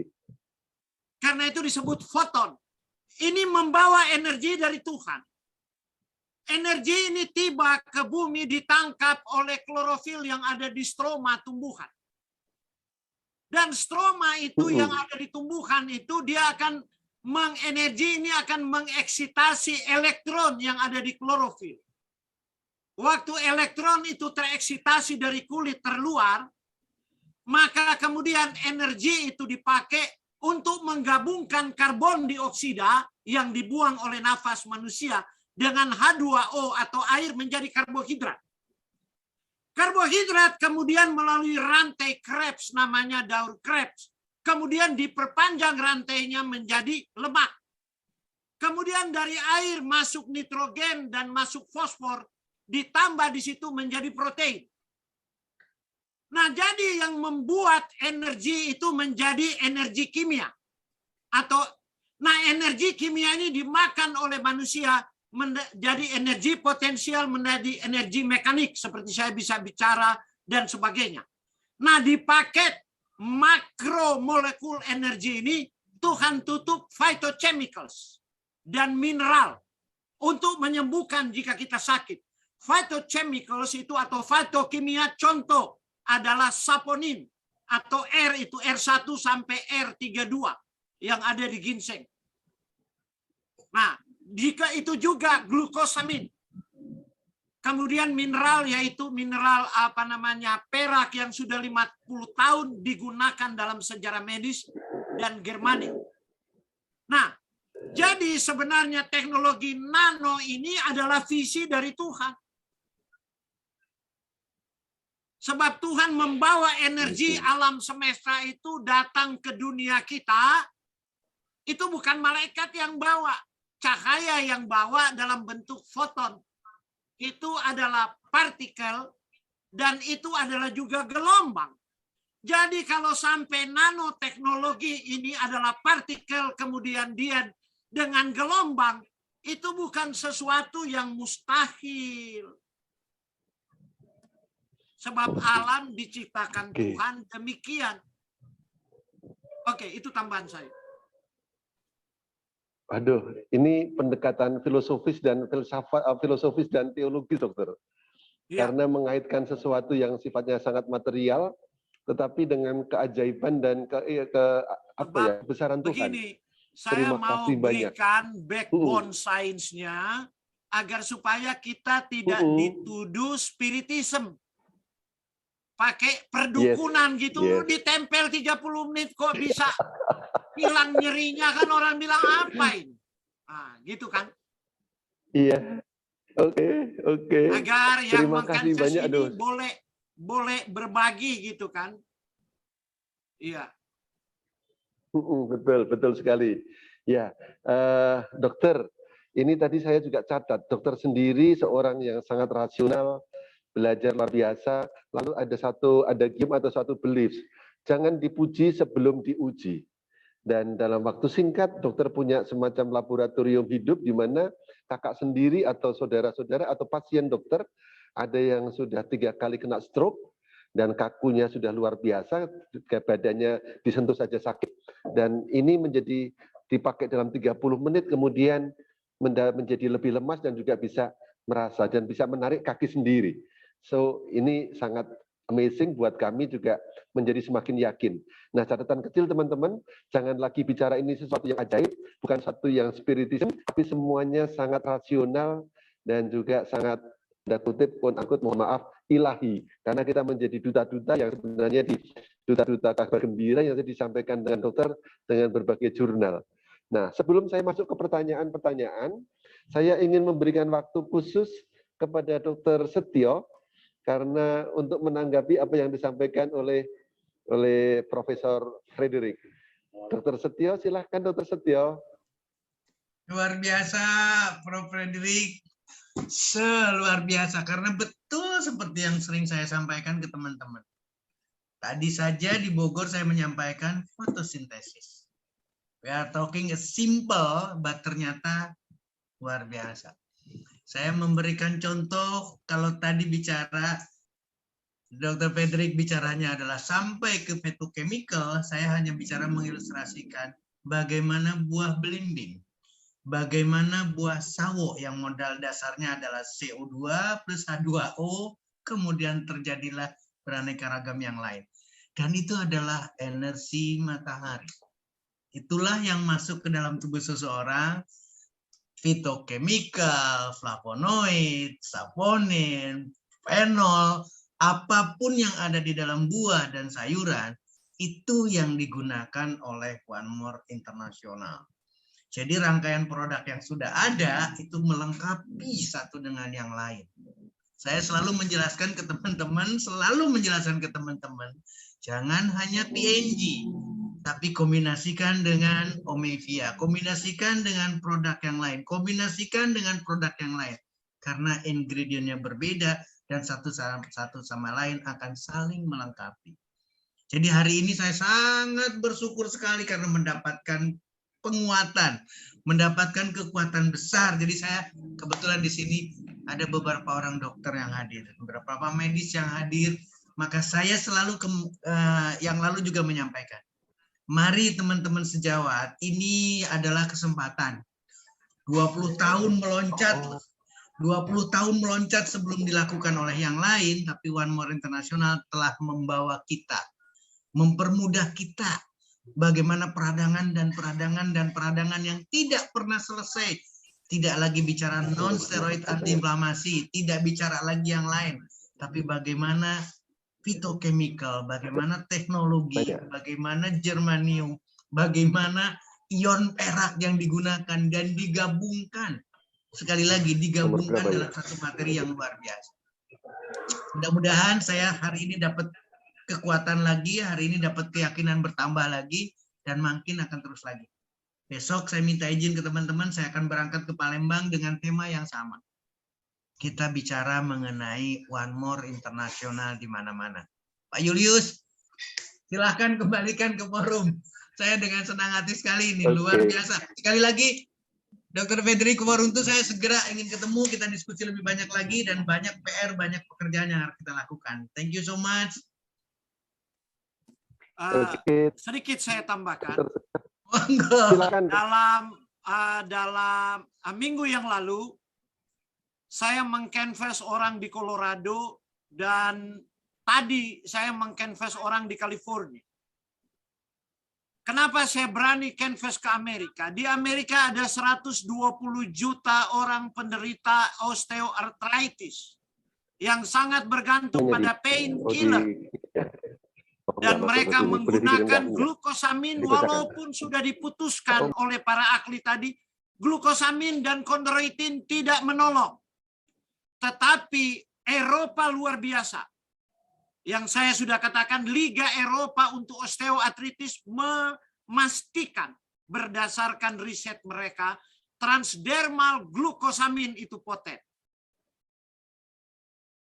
Karena itu disebut foton. Ini membawa energi dari Tuhan. Energi ini tiba ke bumi ditangkap oleh klorofil yang ada di stroma tumbuhan. Dan stroma itu yang ada di tumbuhan itu dia akan energi ini akan mengeksitasi elektron yang ada di klorofil. Waktu elektron itu tereksitasi dari kulit terluar, maka kemudian energi itu dipakai untuk menggabungkan karbon dioksida yang dibuang oleh nafas manusia dengan H2O atau air menjadi karbohidrat. Karbohidrat kemudian melalui rantai Krebs, namanya daur Krebs. Kemudian diperpanjang rantainya menjadi lemak. Kemudian dari air masuk nitrogen dan masuk fosfor, ditambah di situ menjadi protein. Nah, jadi yang membuat energi itu menjadi energi kimia. Energi kimia ini dimakan oleh manusia menjadi energi potensial, menjadi energi mekanik, seperti saya bisa bicara dan sebagainya. Nah, di paket makromolekul energi ini, Tuhan tutup phytochemicals dan mineral untuk menyembuhkan jika kita sakit. Phytochemicals itu atau phytokimia contoh adalah saponin atau R itu R1 sampai R32 yang ada di ginseng. Nah, jika itu juga glukosamin. Kemudian mineral yaitu mineral perak yang sudah 50 tahun digunakan dalam sejarah medis dan germanik. Nah, jadi sebenarnya teknologi nano ini adalah visi dari Tuhan. Sebab Tuhan membawa energi alam semesta itu datang ke dunia kita, itu bukan malaikat yang bawa. Cahaya yang bawa dalam bentuk foton. Itu adalah partikel dan itu adalah juga gelombang. Jadi kalau sampai nanoteknologi ini adalah partikel kemudian dia dengan gelombang, itu bukan sesuatu yang mustahil. Sebab alam diciptakan Tuhan demikian. Oke, itu tambahan saya. Aduh, ini pendekatan filosofis dan filosofis dan teologis, dokter. Ya. Karena mengaitkan sesuatu yang sifatnya sangat material, tetapi dengan keajaiban dan kebesaran Tuhan. Begini, saya Terima mau kasih banyak. berikan backbone sainsnya agar supaya kita tidak dituduh spiritism. Pakai perdukunan gitu, ditempel 30 menit kok bisa hilang nyerinya, kan orang bilang apa ini? Nah, gitu kan? Iya. Oke. Agar yang Terima kasih mengkanses banyak, ini boleh berbagi gitu kan? Iya. Betul sekali. Ya, dokter, ini tadi saya juga catat, dokter sendiri seorang yang sangat rasional, belajar luar biasa, lalu ada game atau satu beliefs. Jangan dipuji sebelum diuji. Dan dalam waktu singkat, dokter punya semacam laboratorium hidup di mana kakak sendiri atau saudara-saudara atau pasien dokter, ada yang sudah 3 kali kena stroke, dan kakunya sudah luar biasa, badannya disentuh saja sakit. Dan ini dipakai dalam 30 menit, kemudian menjadi lebih lemas dan juga bisa merasa dan bisa menarik kaki sendiri. So, ini sangat amazing buat kami juga menjadi semakin yakin. Nah, catatan kecil teman-teman, jangan lagi bicara ini sesuatu yang ajaib, bukan satu yang spiritism, tapi semuanya sangat rasional dan juga sangat, tanda kutip, mohon maaf, ilahi. Karena kita menjadi duta-duta yang sebenarnya duta-duta kabar gembira yang tadi disampaikan dengan dokter dengan berbagai jurnal. Nah, sebelum saya masuk ke pertanyaan-pertanyaan, saya ingin memberikan waktu khusus kepada Dr. Setio, karena untuk menanggapi apa yang disampaikan oleh Profesor Frederick. Dr. Setio, silahkan Dr. Setio. Luar biasa, Prof. Frederick. Seluar biasa, karena betul seperti yang sering saya sampaikan ke teman-teman. Tadi saja di Bogor saya menyampaikan fotosintesis. We are talking a simple, but ternyata luar biasa. Saya memberikan contoh, kalau tadi bicara, Dr. Frederick bicaranya adalah sampai ke petrochemical, saya hanya bicara mengilustrasikan bagaimana buah belimbing, bagaimana buah sawo yang modal dasarnya adalah CO2 plus H2O, kemudian terjadilah beraneka ragam yang lain. Dan itu adalah energi matahari. Itulah yang masuk ke dalam tubuh seseorang, fitochemical, flavonoid, saponin, fenol, apapun yang ada di dalam buah dan sayuran, itu yang digunakan oleh One More International. Jadi rangkaian produk yang sudah ada itu melengkapi satu dengan yang lain. Saya selalu menjelaskan ke teman-teman, jangan hanya PNG, tapi kombinasikan dengan Omevia, kombinasikan dengan produk yang lain, kombinasikan dengan produk yang lain. Karena ingredientnya berbeda dan satu sama lain akan saling melengkapi. Jadi hari ini saya sangat bersyukur sekali karena mendapatkan penguatan, mendapatkan kekuatan besar. Jadi saya kebetulan di sini ada beberapa orang dokter yang hadir, beberapa medis yang hadir. Maka saya selalu yang lalu juga menyampaikan, mari teman-teman sejawat, ini adalah kesempatan. 20 tahun meloncat sebelum dilakukan oleh yang lain, tapi One More International telah membawa kita, mempermudah kita, bagaimana peradangan yang tidak pernah selesai. Tidak lagi bicara non-steroid anti-inflamasi, tidak bicara lagi yang lain, tapi bagaimana fitochemical, bagaimana teknologi, bagaimana germanium, bagaimana ion perak yang digunakan dan digabungkan. Sekali lagi, digabungkan dalam satu materi yang luar biasa. Mudah-mudahan saya hari ini dapat kekuatan lagi, hari ini dapat keyakinan bertambah lagi, dan makin akan terus lagi. Besok saya minta izin ke teman-teman, saya akan berangkat ke Palembang dengan tema yang sama. Kita bicara mengenai One More International di mana-mana. Pak Julius, silahkan kembalikan ke forum. Saya dengan senang hati sekali ini, luar biasa. Sekali lagi, Dr. Frederick Kumaruntu, saya segera ingin ketemu, kita diskusi lebih banyak lagi, dan banyak PR, banyak pekerjaan yang harus kita lakukan. Thank you so much. Sedikit saya tambahkan. Dalam minggu yang lalu, saya mengcanvass orang di Colorado dan tadi saya mengcanvass orang di California. Kenapa saya berani canvass ke Amerika? Di Amerika ada 120 juta orang penderita osteoarthritis yang sangat bergantung pada painkiller. Dan mereka menggunakan glukosamin walaupun sudah diputuskan oleh para ahli tadi, glukosamin dan kondroitin tidak menolong. Tetapi Eropa luar biasa. Yang saya sudah katakan, Liga Eropa untuk osteoartritis memastikan berdasarkan riset mereka, transdermal glukosamin itu poten.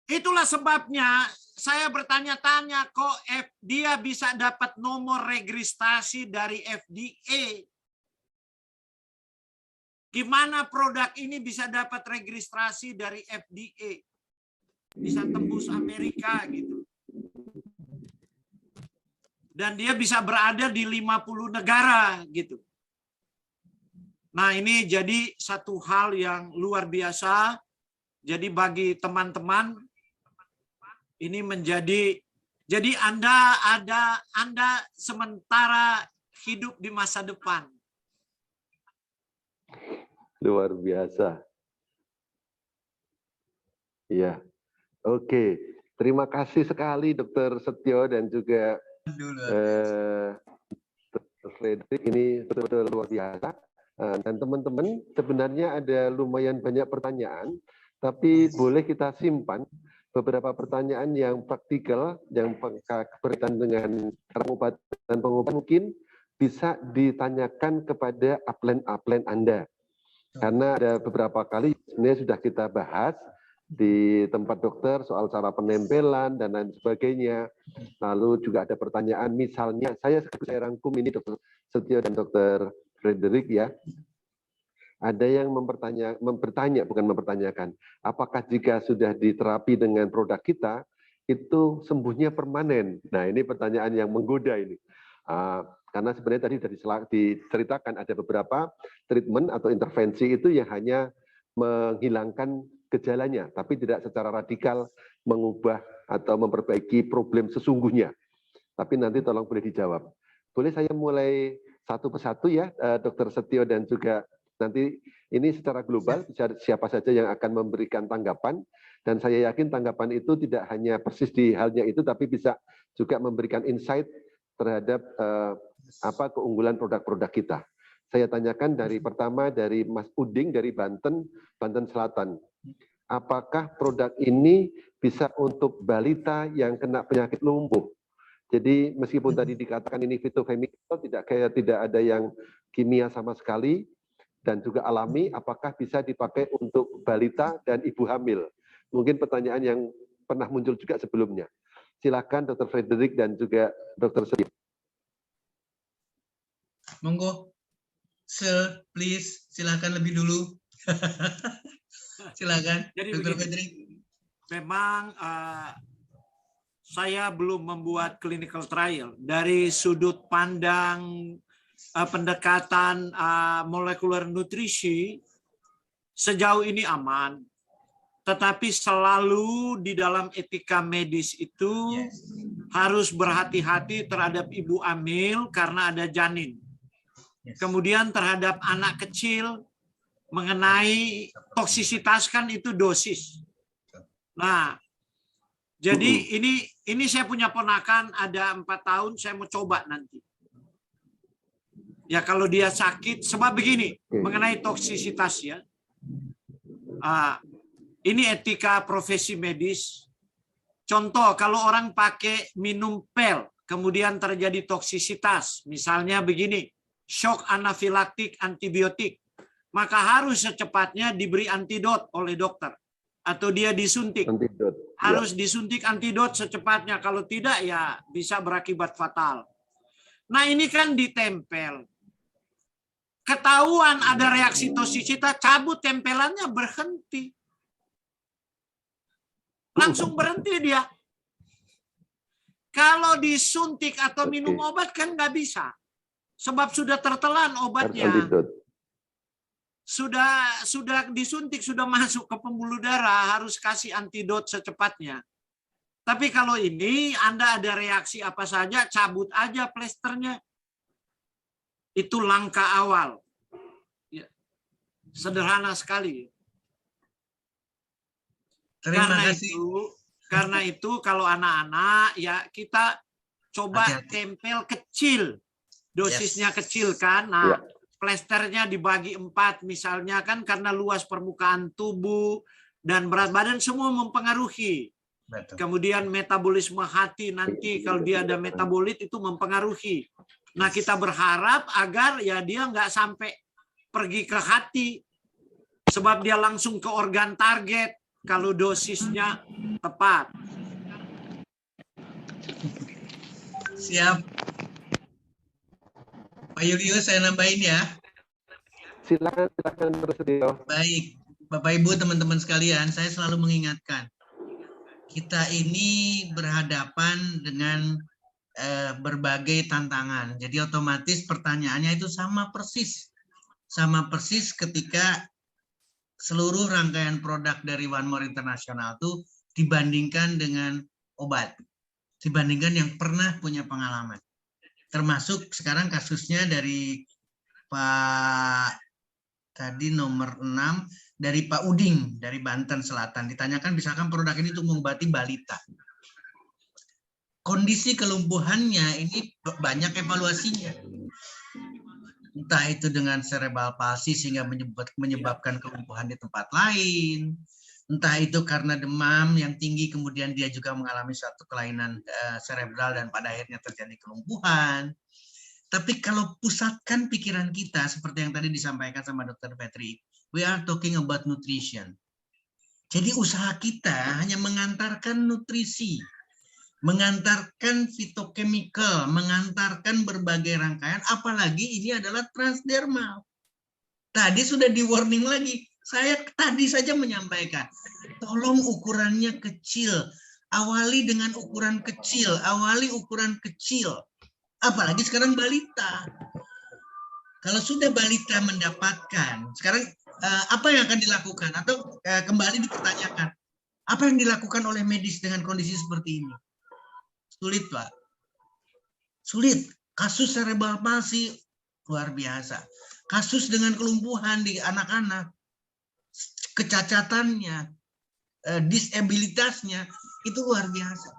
Itulah sebabnya saya bertanya-tanya, kok dia bisa dapat nomor registrasi dari FDA? Gimana produk ini bisa dapat registrasi dari FDA? Bisa tembus Amerika gitu. Dan dia bisa berada di 50 negara gitu. Nah, ini jadi satu hal yang luar biasa. Jadi bagi teman-teman ini menjadi, jadi Anda sementara hidup di masa depan. Luar biasa. Iya. Oke. Terima kasih sekali Dr. Setio dan juga Dr. Frederick. Ini betul-betul luar biasa. Dan teman-teman, sebenarnya ada lumayan banyak pertanyaan, tapi boleh kita simpan beberapa pertanyaan yang praktikal, yang berkaitan dengan pengobatan mungkin bisa ditanyakan kepada upline Anda. Karena ada beberapa kali sebenarnya sudah kita bahas di tempat dokter soal cara penempelan dan lain sebagainya. Lalu juga ada pertanyaan, misalnya saya rangkum ini Dr. Setio dan Dr. Frederick ya. Ada yang mempertanyakan, apakah jika sudah diterapi dengan produk kita, itu sembuhnya permanen? Nah, ini pertanyaan yang menggoda ini. Karena sebenarnya tadi sudah diceritakan ada beberapa treatment atau intervensi itu yang hanya menghilangkan gejalanya, tapi tidak secara radikal mengubah atau memperbaiki problem sesungguhnya. Tapi nanti tolong boleh dijawab. Boleh saya mulai satu persatu ya, Dr. Setio dan juga nanti ini secara global siapa saja yang akan memberikan tanggapan, dan saya yakin tanggapan itu tidak hanya persis di halnya itu, tapi bisa juga memberikan insight terhadap keunggulan produk-produk kita. Saya tanyakan pertama dari Mas Uding dari Banten Selatan. Apakah produk ini bisa untuk balita yang kena penyakit lumpuh? Jadi meskipun tadi dikatakan ini fitochemical, tidak ada yang kimia sama sekali, dan juga alami, apakah bisa dipakai untuk balita dan ibu hamil? Mungkin pertanyaan yang pernah muncul juga sebelumnya. Silakan Dr. Frederick dan juga Dr. Setio. Monggo, Sir, please, silakan lebih dulu. Silakan, Dr. Frederick. Memang saya belum membuat clinical trial dari sudut pandang pendekatan molekuler nutrisi. Sejauh ini aman, tetapi selalu di dalam etika medis itu harus berhati-hati terhadap ibu hamil karena ada janin. Kemudian terhadap anak kecil mengenai toksisitas kan itu dosis. Nah, jadi ini saya punya ponakan ada 4 tahun, saya mau coba nanti. Ya kalau dia sakit, sebab begini mengenai toksisitas ya. Ini etika profesi medis. Contoh kalau orang pakai minum pil, kemudian terjadi toksisitas, misalnya begini, shock anafilaktik antibiotik, maka harus secepatnya diberi antidot oleh dokter atau dia disuntik. Harus disuntik antidot secepatnya, kalau tidak ya bisa berakibat fatal. Nah ini kan ditempel. Ketahuan ada reaksi toksisitas, cabut tempelannya, berhenti. Langsung berhenti dia. Kalau disuntik atau minum obat kan nggak bisa. Sebab sudah tertelan obatnya. Sudah disuntik, sudah masuk ke pembuluh darah, harus kasih antidot secepatnya. Tapi kalau ini Anda ada reaksi apa saja, cabut aja plesternya. Itu langkah awal. Ya. Sederhana sekali. Karena itu kalau anak-anak ya kita coba tempel kecil. Dosisnya kecil kan. Nah, plesternya dibagi 4 misalnya kan, karena luas permukaan tubuh dan berat badan semua mempengaruhi. Betul. Kemudian metabolisme hati nanti kalau dia ada metabolit itu mempengaruhi. Nah kita berharap agar ya dia nggak sampai pergi ke hati, sebab dia langsung ke organ target kalau dosisnya tepat. Siap. Pak Yulius, saya nambahin ya. Silakan Setio. Baik, Bapak Ibu, teman-teman sekalian, saya selalu mengingatkan, kita ini berhadapan dengan berbagai tantangan. Jadi otomatis pertanyaannya itu sama persis ketika seluruh rangkaian produk dari One More International itu dibandingkan dengan obat, dibandingkan yang pernah punya pengalaman. Termasuk sekarang kasusnya dari Pak tadi nomor 6 dari Pak Uding dari Banten Selatan, ditanyakan misalkan produk ini untuk mengobati balita. Kondisi kelumpuhannya ini banyak evaluasinya. Entah itu dengan cerebral palsy sehingga menyebabkan kelumpuhan di tempat lain, entah itu karena demam yang tinggi kemudian dia juga mengalami suatu kelainan cerebral dan pada akhirnya terjadi kelumpuhan. Tapi kalau pusatkan pikiran kita seperti yang tadi disampaikan sama Dr. Petri, We are talking about nutrition. Jadi usaha kita hanya mengantarkan nutrisi, mengantarkan fitochemical, mengantarkan berbagai rangkaian, apalagi ini adalah transdermal. Tadi sudah di warning lagi, saya tadi saja menyampaikan, tolong ukurannya kecil, awali dengan ukuran kecil, apalagi sekarang balita. Kalau sudah balita mendapatkan, sekarang apa yang akan dilakukan? Atau kembali dipertanyakan, apa yang dilakukan oleh medis dengan kondisi seperti ini? Sulit, Pak. Sulit. Kasus cerebral palsy luar biasa. Kasus dengan kelumpuhan di anak-anak, kecacatannya, disabilitasnya, itu luar biasa.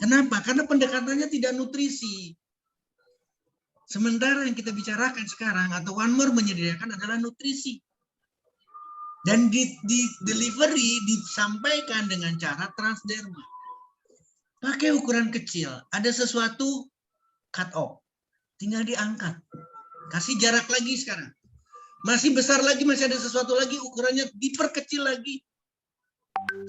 Kenapa? Karena pendekatannya tidak nutrisi. Sementara yang kita bicarakan sekarang atau One More menyediakan adalah nutrisi. Dan di delivery disampaikan dengan cara transdermal. Pakai ukuran kecil, ada sesuatu cut off. Tinggal diangkat. Kasih jarak lagi sekarang. Masih besar lagi, masih ada sesuatu lagi, ukurannya diperkecil lagi.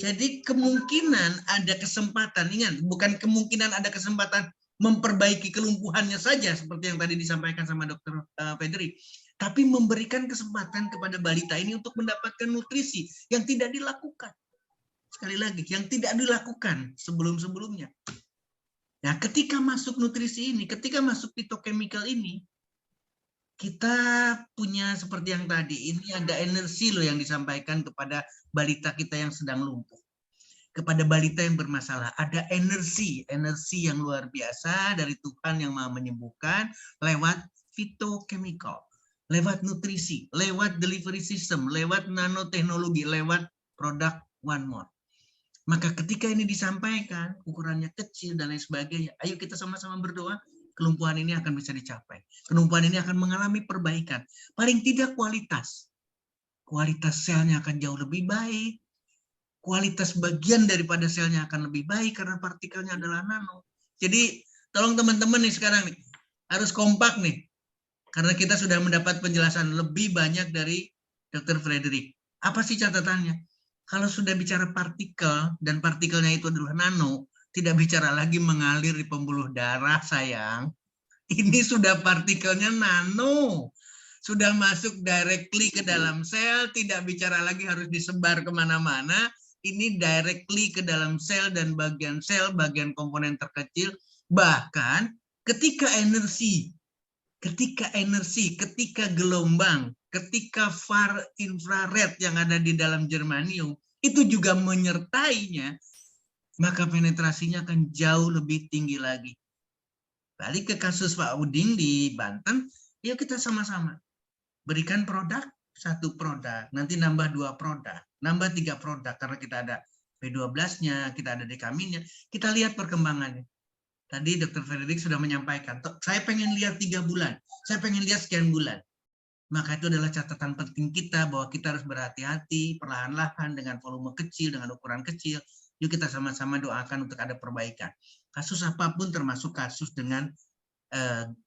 Jadi kemungkinan ada kesempatan, ingat, bukan kemungkinan ada kesempatan memperbaiki kelumpuhannya saja seperti yang tadi disampaikan sama Dr. Frederick, tapi memberikan kesempatan kepada balita ini untuk mendapatkan nutrisi yang tidak dilakukan. Sekali lagi, yang tidak dilakukan sebelum-sebelumnya. Nah, ketika masuk nutrisi ini, ketika masuk fitochemical ini, kita punya seperti yang tadi, ini ada energi loh yang disampaikan kepada balita kita yang sedang lumpuh. Kepada balita yang bermasalah, ada energi yang luar biasa dari Tuhan yang Maha menyembuhkan lewat fitochemical, lewat nutrisi, lewat delivery system, lewat nanoteknologi, lewat produk One More. Maka ketika ini disampaikan, ukurannya kecil dan lain sebagainya, ayo kita sama-sama berdoa, kelumpuhan ini akan bisa dicapai. Kelumpuhan ini akan mengalami perbaikan. Paling tidak kualitas selnya akan jauh lebih baik. Kualitas bagian daripada selnya akan lebih baik karena partikelnya adalah nano. Jadi tolong teman-teman nih sekarang nih harus kompak nih. Karena kita sudah mendapat penjelasan lebih banyak dari Dr. Frederick. Apa sih catatannya? Kalau sudah bicara partikel dan partikelnya itu adalah nano, tidak bicara lagi mengalir di pembuluh darah sayang. Ini sudah partikelnya nano. Sudah masuk directly ke dalam sel, tidak bicara lagi harus disebar kemana-mana. Ini directly ke dalam sel dan bagian komponen terkecil. Bahkan ketika ketika gelombang, ketika far infrared yang ada di dalam germanium, itu juga menyertainya, maka penetrasinya akan jauh lebih tinggi lagi. Balik ke kasus Pak Uding di Banten, yuk kita sama-sama berikan produk, satu produk, nanti nambah 2 produk, nambah 3 produk, karena kita ada B12-nya, kita ada dekaminnya, kita lihat perkembangannya. Tadi Dr. Frederick sudah menyampaikan, saya pengen lihat 3 bulan, saya pengen lihat sekian bulan. Maka itu adalah catatan penting kita, bahwa kita harus berhati-hati, perlahan-lahan, dengan volume kecil, dengan ukuran kecil, yuk kita sama-sama doakan untuk ada perbaikan. Kasus apapun termasuk kasus dengan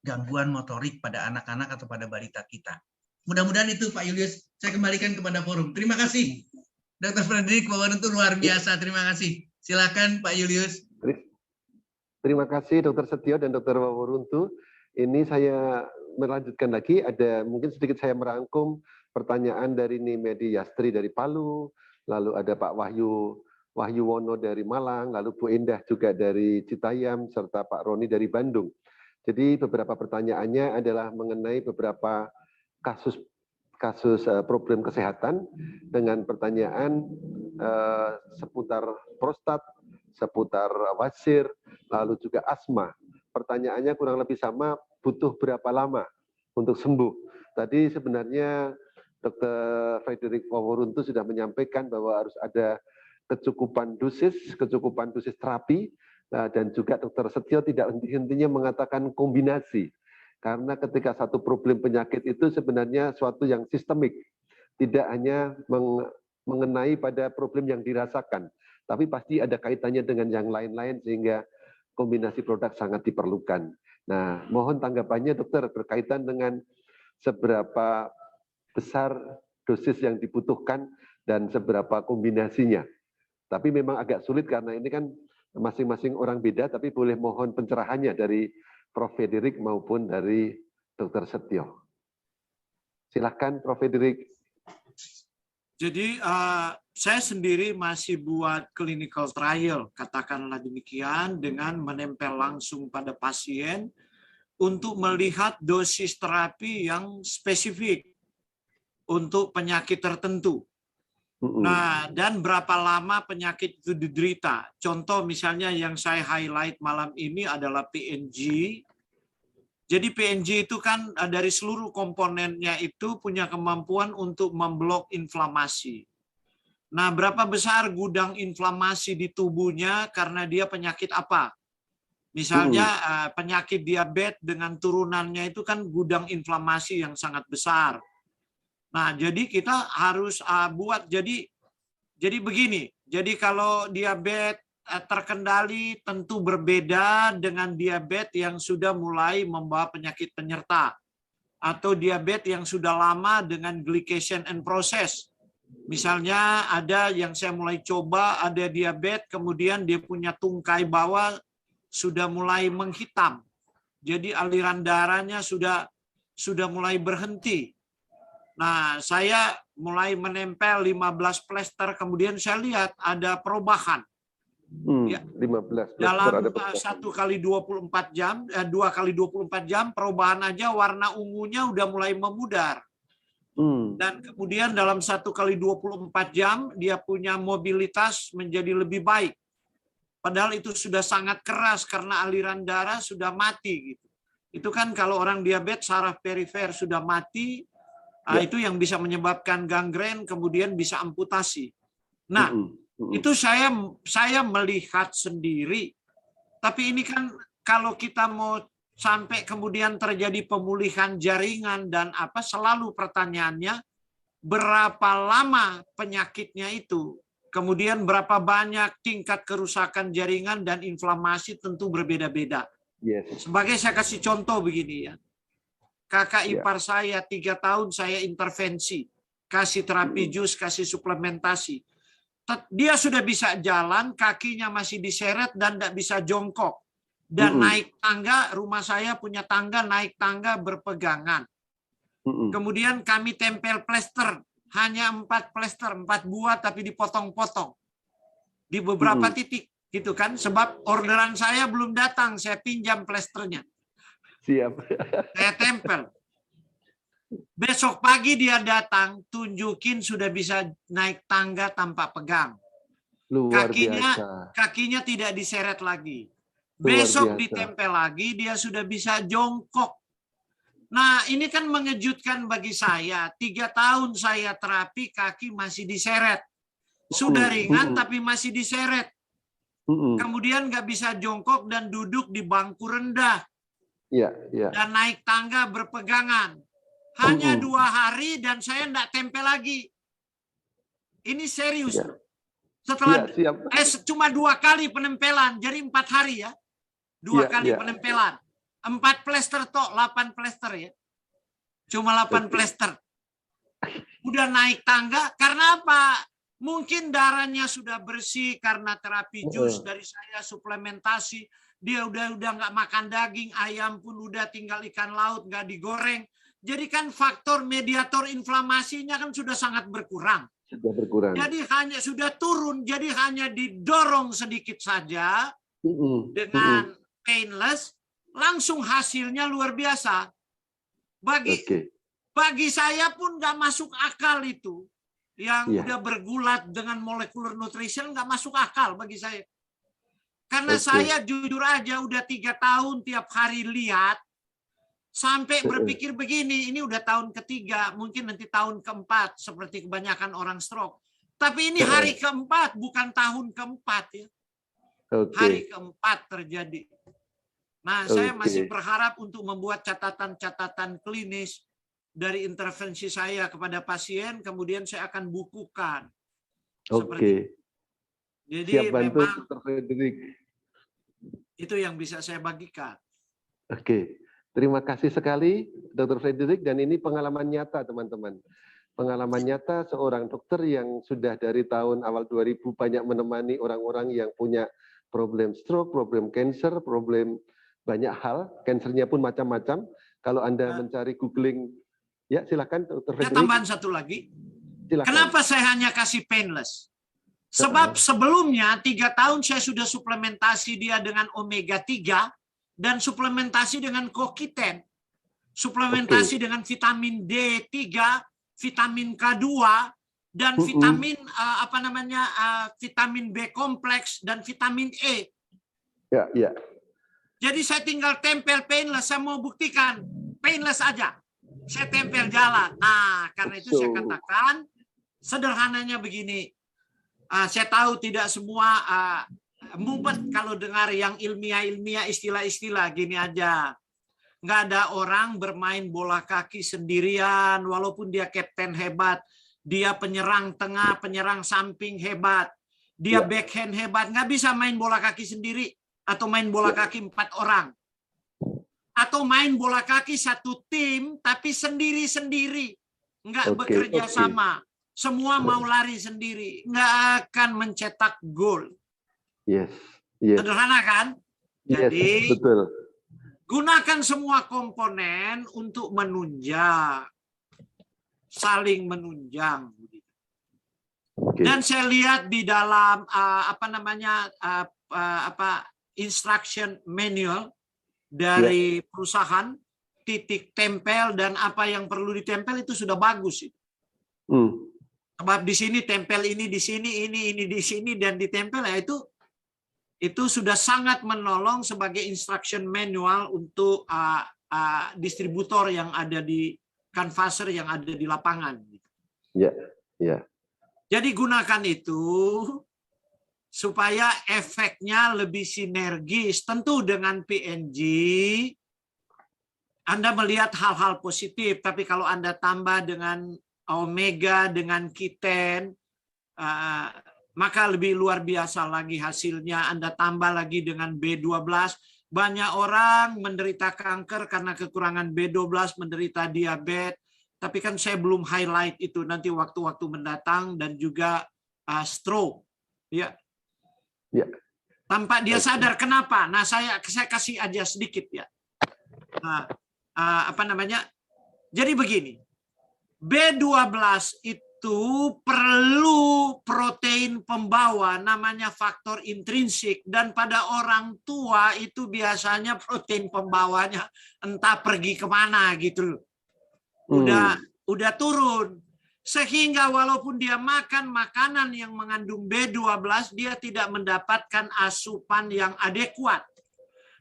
gangguan motorik pada anak-anak atau pada balita kita. Mudah-mudahan itu Pak Julius, saya kembalikan kepada forum. Terima kasih. Dr. Frederick, Pak itu luar biasa. Terima kasih. Silakan Pak Julius. Terima kasih Dr. Setio dan Dr. Waworuntu. Ini saya melanjutkan lagi, ada mungkin sedikit saya merangkum pertanyaan dari Nimedi Yastri dari Palu, lalu ada Pak Wahyu Wono dari Malang, lalu Bu Indah juga dari Citayam, serta Pak Roni dari Bandung. Jadi beberapa pertanyaannya adalah mengenai beberapa kasus problem kesehatan dengan pertanyaan seputar prostat, seputar wasir, lalu juga asma. Pertanyaannya kurang lebih sama, butuh berapa lama untuk sembuh? Tadi sebenarnya Dr. Frederick Waworuntu sudah menyampaikan bahwa harus ada kecukupan dosis terapi, dan juga Dr. Setio tidak henti-hentinya mengatakan kombinasi. Karena ketika satu problem penyakit itu sebenarnya suatu yang sistemik, tidak hanya mengenai pada problem yang dirasakan, tapi pasti ada kaitannya dengan yang lain-lain sehingga kombinasi produk sangat diperlukan. Nah, mohon tanggapannya dokter berkaitan dengan seberapa besar dosis yang dibutuhkan dan seberapa kombinasinya. Tapi memang agak sulit karena ini kan masing-masing orang beda, tapi boleh mohon pencerahannya dari Prof. Frederick maupun dari Dr. Setio. Silahkan Prof. Frederick. Jadi saya sendiri masih buat clinical trial, katakanlah demikian, dengan menempel langsung pada pasien untuk melihat dosis terapi yang spesifik untuk penyakit tertentu. Nah, dan berapa lama penyakit itu diderita. Contoh misalnya yang saya highlight malam ini adalah PNG. Jadi PNG itu kan dari seluruh komponennya itu punya kemampuan untuk memblok inflamasi. Nah, berapa besar gudang inflamasi di tubuhnya karena dia penyakit apa? Misalnya penyakit diabetes dengan turunannya itu kan gudang inflamasi yang sangat besar. Nah, jadi kita harus buat jadi begini. Jadi kalau diabetes terkendali tentu berbeda dengan diabetes yang sudah mulai membawa penyakit penyerta atau diabetes yang sudah lama dengan glycation and process. Misalnya ada yang saya mulai coba, ada diabetes kemudian dia punya tungkai bawah sudah mulai menghitam. Jadi aliran darahnya sudah mulai berhenti. Nah, saya mulai menempel 15 plester, kemudian saya lihat ada perubahan. Ya, 15 dalam 1 kali 24 jam, 2 kali 24 jam, perubahan aja warna ungunya udah mulai memudar. Dan kemudian dalam 1 kali 24 jam, dia punya mobilitas menjadi lebih baik. Padahal itu sudah sangat keras karena aliran darah sudah mati. Gitu. Itu kan kalau orang diabetes, saraf perifer sudah mati, itu yang bisa menyebabkan gangren, kemudian bisa amputasi. Nah, itu saya melihat sendiri. Tapi ini kan kalau kita mau sampai kemudian terjadi pemulihan jaringan dan apa, selalu pertanyaannya berapa lama penyakitnya itu, kemudian berapa banyak tingkat kerusakan jaringan dan inflamasi tentu berbeda-beda. Yes. Sebagai saya kasih contoh begini ya. Kakak ipar saya 3 tahun saya intervensi, kasih terapi jus, kasih suplementasi. Dia sudah bisa jalan, kakinya masih diseret dan tidak bisa jongkok. Dan naik tangga, rumah saya punya tangga, naik tangga berpegangan. Kemudian kami tempel plester, hanya 4 plester, 4 buah tapi dipotong-potong. Di beberapa titik, gitu kan. Sebab orderan saya belum datang, saya pinjam plesternya. Siap. Saya tempel. Besok pagi dia datang, tunjukin sudah bisa naik tangga tanpa pegang. Luar biasa. Kakinya tidak diseret lagi. Besok ditempel lagi, dia sudah bisa jongkok. Nah, ini kan mengejutkan bagi saya. 3 tahun saya terapi, kaki masih diseret. Sudah ringan, tapi masih diseret. Kemudian nggak bisa jongkok dan duduk di bangku rendah. Dan naik tangga berpegangan. Hanya 2 hari dan saya tidak tempel lagi. Ini serius. Setelah cuma 2 kali penempelan, jadi 4 hari ya. 2 kali penempelan. 4 plester toh, 8 plester ya. Cuma 8 plester. Udah naik tangga, karena apa? Mungkin darahnya sudah bersih karena terapi jus dari saya, suplementasi. Dia udah nggak makan daging, ayam pun udah tinggal ikan laut, nggak digoreng. Jadi kan faktor mediator inflamasinya kan sudah sangat berkurang. Sudah berkurang. Jadi hanya sudah turun, jadi hanya didorong sedikit saja dengan painless, langsung hasilnya luar biasa. Bagi saya pun nggak masuk akal itu. Yang udah bergulat dengan molecular nutrition nggak masuk akal bagi saya. Karena saya jujur aja udah 3 tahun tiap hari lihat, sampai berpikir begini, ini udah tahun ketiga, mungkin nanti tahun keempat, seperti kebanyakan orang stroke. Tapi ini hari keempat, bukan tahun keempat ya. Hari keempat terjadi. Nah, saya masih berharap untuk membuat catatan-catatan klinis dari intervensi saya kepada pasien, kemudian saya akan bukukan. Jadi siap bantu, memang Dr. Frederick. Itu yang bisa saya bagikan. Terima kasih sekali Dr. Frederick, dan ini pengalaman nyata teman-teman. pengalaman nyata seorang dokter yang sudah dari tahun awal 2000 banyak menemani orang-orang yang punya problem stroke, problem cancer, problem banyak hal, kansernya pun macam-macam. Kalau Anda mencari googling, ya silakan Dr. Frederick. Tambahan satu lagi. Silakan. Kenapa saya hanya kasih painless? Sebab sebelumnya 3 tahun saya sudah suplementasi dia dengan omega 3 dan suplementasi dengan CoQ10, suplementasi dengan vitamin D3, vitamin K2 dan vitamin vitamin B kompleks dan vitamin E. Ya, ya. Jadi saya tinggal tempel painless, saya mau buktikan painless aja. Saya tempel jalan. Nah, karena itu saya katakan sederhananya begini. Saya tahu tidak semua mumet kalau dengar yang ilmiah-ilmiah, istilah-istilah gini aja. Nggak ada orang bermain bola kaki sendirian, walaupun dia kapten hebat. Dia penyerang tengah, penyerang samping hebat. Dia backhand hebat. Nggak bisa main bola kaki sendiri. Atau main bola kaki 4 orang. Atau main bola kaki satu tim, tapi sendiri-sendiri. Nggak bekerja sama. Semua mau lari sendiri. Nggak akan mencetak gol. Yes. Yes. Sederhana kan? Jadi, yes, betul. Gunakan semua komponen untuk menunjang. Saling menunjang. Dan saya lihat di dalam instruction manual dari perusahaan, titik tempel dan apa yang perlu ditempel itu sudah bagus. Sebab di sini tempel ini di sini, ini di sini dan ditempel ya itu sudah sangat menolong sebagai instruction manual untuk distributor yang ada di canvasser yang ada di lapangan. Ya, ya. Jadi gunakan itu supaya efeknya lebih sinergis. Tentu dengan PNG Anda melihat hal-hal positif, tapi kalau Anda tambah dengan omega, dengan Q10, maka lebih luar biasa lagi hasilnya. Anda tambah lagi dengan B12. Banyak orang menderita kanker karena kekurangan B12, menderita diabetes. Tapi kan saya belum highlight itu nanti waktu-waktu mendatang dan juga stroke. Ya. Ya. Tanpa dia sadar kenapa. Nah, saya kasih aja sedikit ya. Jadi begini. B12 itu perlu protein pembawa namanya faktor intrinsik, dan pada orang tua itu biasanya protein pembawanya entah pergi kemana gitu. Udah turun. Sehingga walaupun dia makan makanan yang mengandung B12, dia tidak mendapatkan asupan yang adekuat.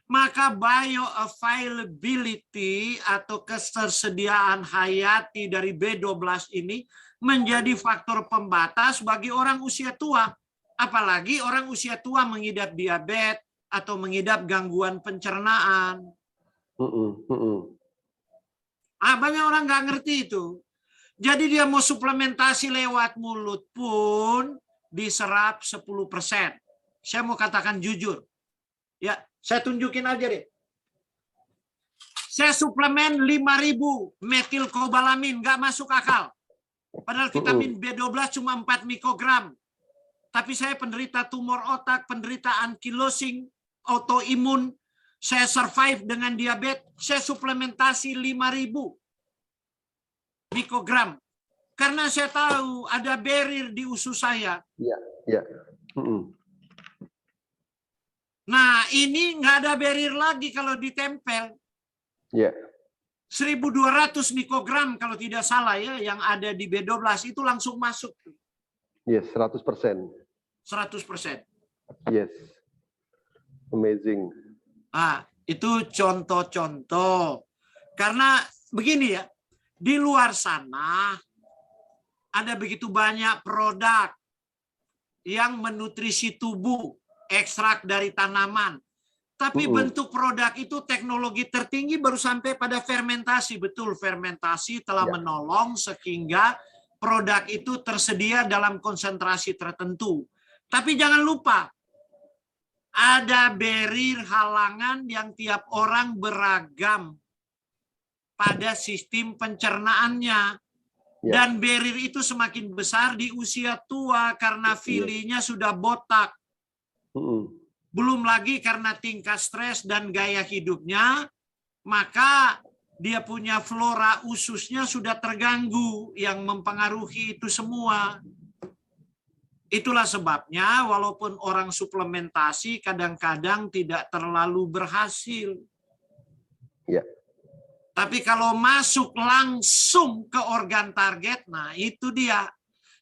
Maka bioavailability atau ketersediaan hayati dari B12 ini menjadi faktor pembatas bagi orang usia tua. Apalagi orang usia tua mengidap diabetes atau mengidap gangguan pencernaan. Banyak orang nggak ngerti itu. Jadi dia mau suplementasi lewat mulut pun diserap 10%. Saya mau katakan jujur. Ya, saya tunjukin aja deh. Saya suplemen 5.000 metilkobalamin, nggak masuk akal. Padahal vitamin B12 cuma 4 mikrogram. Tapi saya penderita tumor otak, penderita ankylosing, autoimun. Saya survive dengan diabetes. Saya suplementasi 5.000 mikrogram. Karena saya tahu ada barrier di usus saya. Ya, ya. Nah, ini nggak ada barrier lagi kalau ditempel. Ya. 1.200 mikrogram kalau tidak salah ya, yang ada di B12 itu langsung masuk. Yes, 100%. 100%. Yes. Amazing. Itu contoh-contoh. Karena begini ya, di luar sana ada begitu banyak produk yang menutrisi tubuh, ekstrak dari tanaman. Tapi bentuk produk itu teknologi tertinggi baru sampai pada fermentasi. Betul, fermentasi telah menolong sehingga produk itu tersedia dalam konsentrasi tertentu. Tapi jangan lupa, ada barrier halangan yang tiap orang beragam pada sistem pencernaannya. Ya. Dan barrier itu semakin besar di usia tua karena filinya sudah botak. Belum lagi karena tingkat stres dan gaya hidupnya, maka dia punya flora ususnya sudah terganggu yang mempengaruhi itu semua. Itulah sebabnya walaupun orang suplementasi kadang-kadang tidak terlalu berhasil. Ya. Tapi kalau masuk langsung ke organ target, nah itu dia.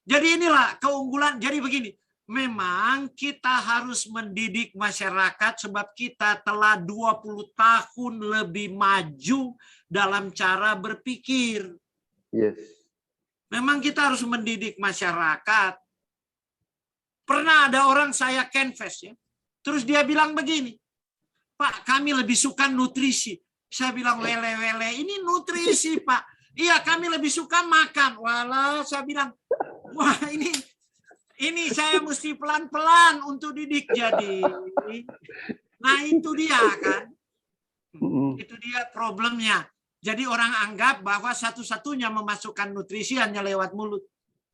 Jadi inilah keunggulan. Jadi begini, memang kita harus mendidik masyarakat sebab kita telah 20 tahun lebih maju dalam cara berpikir. Yes. Memang kita harus mendidik masyarakat. Pernah ada orang saya canvas ya. Terus dia bilang begini, Pak, kami lebih suka nutrisi. Saya bilang, wele-wele, ini nutrisi, Pak. Iya, kami lebih suka makan. Walah, saya bilang, wah ini saya mesti pelan-pelan untuk didik jadi. Nah, itu dia kan. Itu dia problemnya. Jadi orang anggap bahwa satu-satunya memasukkan nutrisi hanya lewat mulut.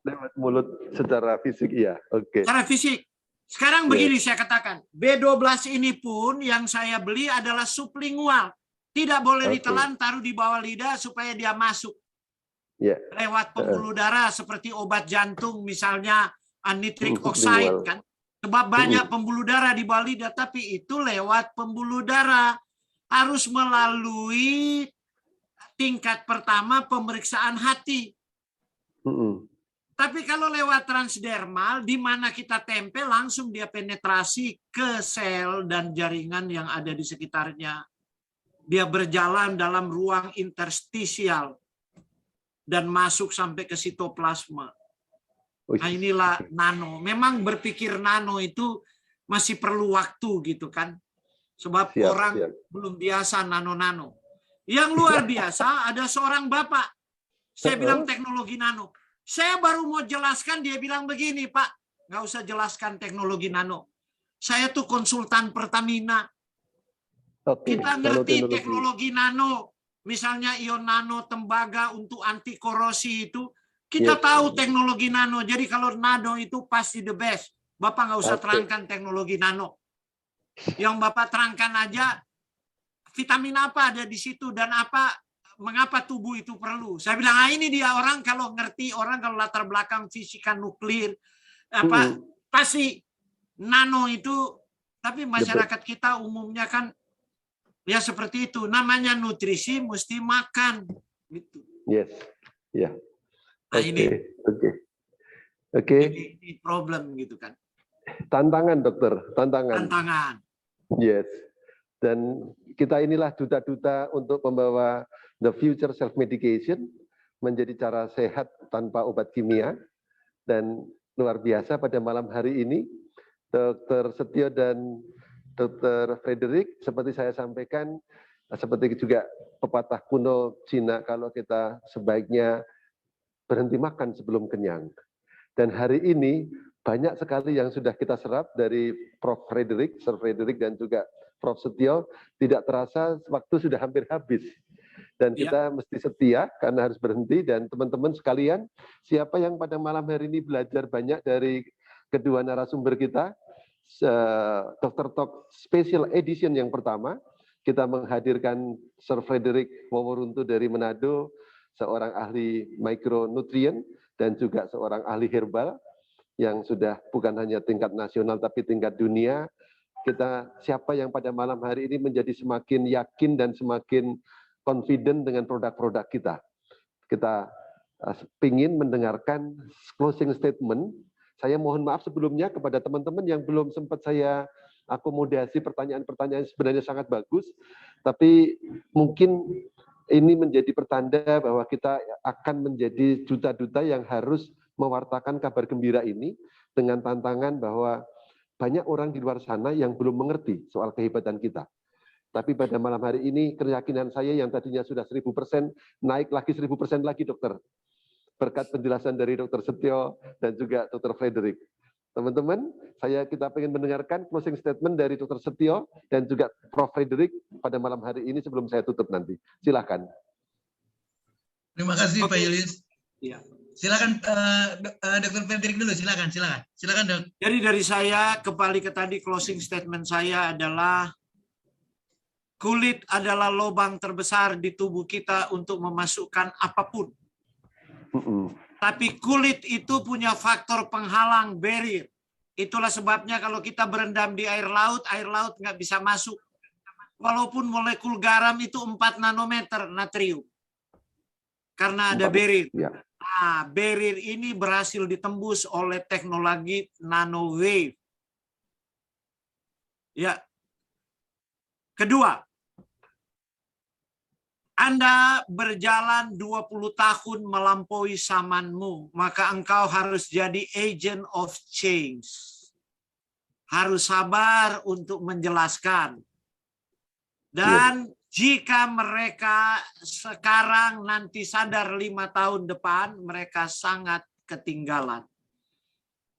Lewat mulut secara fisik, iya. Oke. Secara fisik. Sekarang begini saya katakan, B12 ini pun yang saya beli adalah sublingual. Tidak boleh ditelan, taruh di bawah lidah supaya dia masuk. Lewat pembuluh darah seperti obat jantung misalnya nitric oxide kan. Sebab banyak pembuluh darah di bawah lidah, tapi itu lewat pembuluh darah. Harus melalui tingkat pertama pemeriksaan hati. Tapi kalau lewat transdermal, di mana kita tempel, langsung dia penetrasi ke sel dan jaringan yang ada di sekitarnya. Dia berjalan dalam ruang interstisial dan masuk sampai ke sitoplasma. Nah inilah nano. Memang berpikir nano itu masih perlu waktu gitu kan. Sebab orang belum biasa nano-nano. Yang luar biasa ada seorang bapak. Saya bilang teknologi nano. Saya baru mau jelaskan, dia bilang begini, Pak. Nggak usah jelaskan teknologi nano. Saya tuh konsultan Pertamina. Kita ngerti teknologi nano. Misalnya ion nano tembaga untuk anti korosi itu. Kita tahu teknologi nano. Jadi kalau nano itu pasti the best. Bapak nggak usah terangkan teknologi nano. Yang Bapak terangkan aja vitamin apa ada di situ dan apa mengapa tubuh itu perlu. Saya bilang, ini dia orang kalau ngerti, orang kalau latar belakang fisika nuklir pasti nano itu, tapi masyarakat kita umumnya kan ya seperti itu. Namanya nutrisi mesti makan gitu. Yes. Ya. Nah, ini problem gitu kan. Tantangan, dokter, tantangan. Yes. Dan kita inilah duta-duta untuk membawa the future self-medication menjadi cara sehat tanpa obat kimia. Dan luar biasa pada malam hari ini, Dr. Setio dan Dr. Frederick, seperti saya sampaikan, seperti juga pepatah kuno Cina, kalau kita sebaiknya berhenti makan sebelum kenyang. Dan hari ini banyak sekali yang sudah kita serap dari Prof. Frederick, Sir Frederick, dan juga Prof. Setio. Tidak terasa waktu sudah hampir habis. Dan kita mesti setia karena harus berhenti. Dan teman-teman sekalian, siapa yang pada malam hari ini belajar banyak dari kedua narasumber kita, Dr. Talk Special Edition yang pertama, kita menghadirkan Sir Frederick Woworuntu dari Manado, seorang ahli mikronutrien dan juga seorang ahli herbal yang sudah bukan hanya tingkat nasional tapi tingkat dunia. Kita siapa yang pada malam hari ini menjadi semakin yakin dan semakin confident dengan produk-produk kita. Kita ingin mendengarkan closing statement. Saya mohon maaf sebelumnya kepada teman-teman yang belum sempat saya akomodasi pertanyaan-pertanyaan sebenarnya sangat bagus, tapi mungkin ini menjadi pertanda bahwa kita akan menjadi duta-duta yang harus mewartakan kabar gembira ini dengan tantangan bahwa banyak orang di luar sana yang belum mengerti soal kehebatan kita. Tapi pada malam hari ini keyakinan saya yang tadinya sudah 1000% naik lagi 1000% lagi, dokter. Berkat penjelasan dari Dr. Setio dan juga Dr. Frederick. Teman-teman, kita ingin mendengarkan closing statement dari Dr. Setio dan juga Prof. Frederick pada malam hari ini sebelum saya tutup nanti. Silakan. Terima kasih, Pak Julius. Iya. Silakan Dr. Frederick dulu, silakan Dok. Jadi dari saya kembali ke tadi closing statement saya adalah kulit adalah lubang terbesar di tubuh kita untuk memasukkan apapun. Tapi kulit itu punya faktor penghalang barrier. Itulah sebabnya kalau kita berendam di air laut nggak bisa masuk. Walaupun molekul garam itu 4 nanometer natrium. Karena ada barrier. Ya. Nah, barrier ini berhasil ditembus oleh teknologi nanowave. Ya. Kedua, Anda berjalan 20 tahun melampaui zamanmu, maka engkau harus jadi agent of change. Harus sabar untuk menjelaskan. Dan jika mereka sekarang nanti sadar 5 tahun depan, mereka sangat ketinggalan.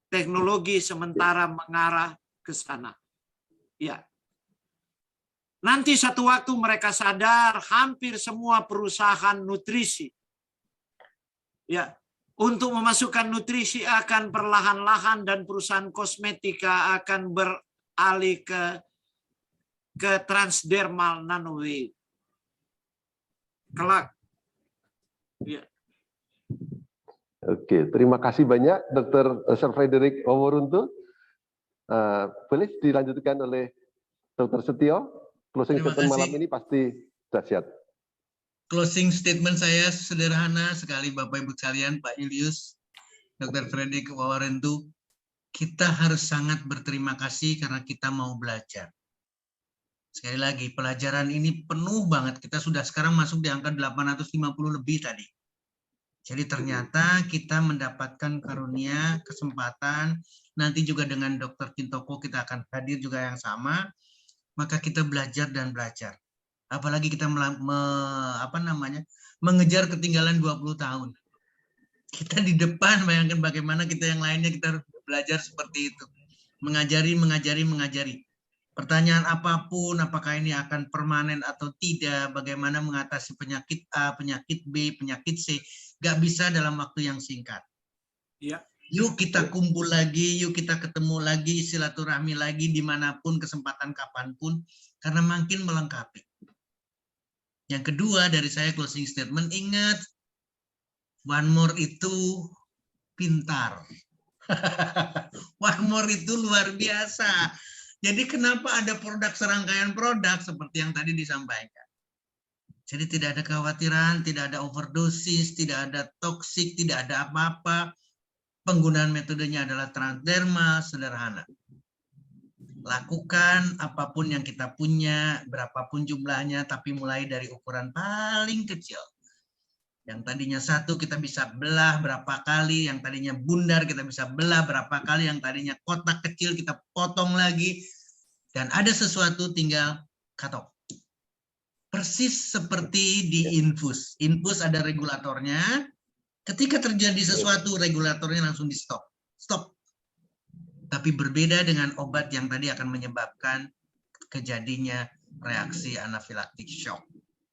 Teknologi sementara mengarah ke sana. Ya. Nanti satu waktu mereka sadar hampir semua perusahaan nutrisi. Ya, untuk memasukkan nutrisi akan perlahan-lahan dan perusahaan kosmetika akan beralih ke transdermal nanowave. Kelak. Ya. Oke, terima kasih banyak Dr. Sir Frederick Oworuntu. Boleh dilanjutkan oleh Dr. Setio. Closing Terima statement kasih. malam ini pasti dahsyat. Closing statement saya sederhana sekali Bapak Ibu sekalian, Pak Julius, Dr. Frederick Oworuntu. Kita harus sangat berterima kasih karena kita mau belajar. Sekali lagi, pelajaran ini penuh banget. Kita sudah sekarang masuk di angka 850 lebih tadi. Jadi ternyata kita mendapatkan karunia, kesempatan, nanti juga dengan Dr. Kintoko kita akan hadir juga yang sama, maka kita belajar dan belajar. Apalagi kita mengejar ketinggalan 20 tahun. Kita di depan, bayangkan bagaimana kita yang lainnya kita harus belajar seperti itu. Mengajari. Pertanyaan apapun, apakah ini akan permanen atau tidak, bagaimana mengatasi penyakit A, penyakit B, penyakit C, nggak bisa dalam waktu yang singkat. Ya. Yuk kita kumpul lagi, yuk kita ketemu lagi, silaturahmi lagi dimanapun, kesempatan kapanpun, karena makin melengkapi. Yang kedua dari saya closing statement, ingat, One More itu pintar. One More itu luar biasa. Jadi kenapa ada produk serangkaian produk seperti yang tadi disampaikan. Jadi tidak ada kekhawatiran, tidak ada overdosis, tidak ada toksik, tidak ada apa-apa. Penggunaan metodenya adalah transdermal, sederhana. Lakukan apapun yang kita punya, berapapun jumlahnya, tapi mulai dari ukuran paling kecil. Yang tadinya 1 kita bisa belah berapa kali, yang tadinya bundar kita bisa belah berapa kali, yang tadinya kotak kecil kita potong lagi, dan ada sesuatu tinggal cut off. Persis seperti di infus. Infus ada regulatornya. Ketika terjadi sesuatu, regulatornya langsung di stop. Stop. Tapi berbeda dengan obat yang tadi akan menyebabkan kejadinya reaksi anafilaktik shock.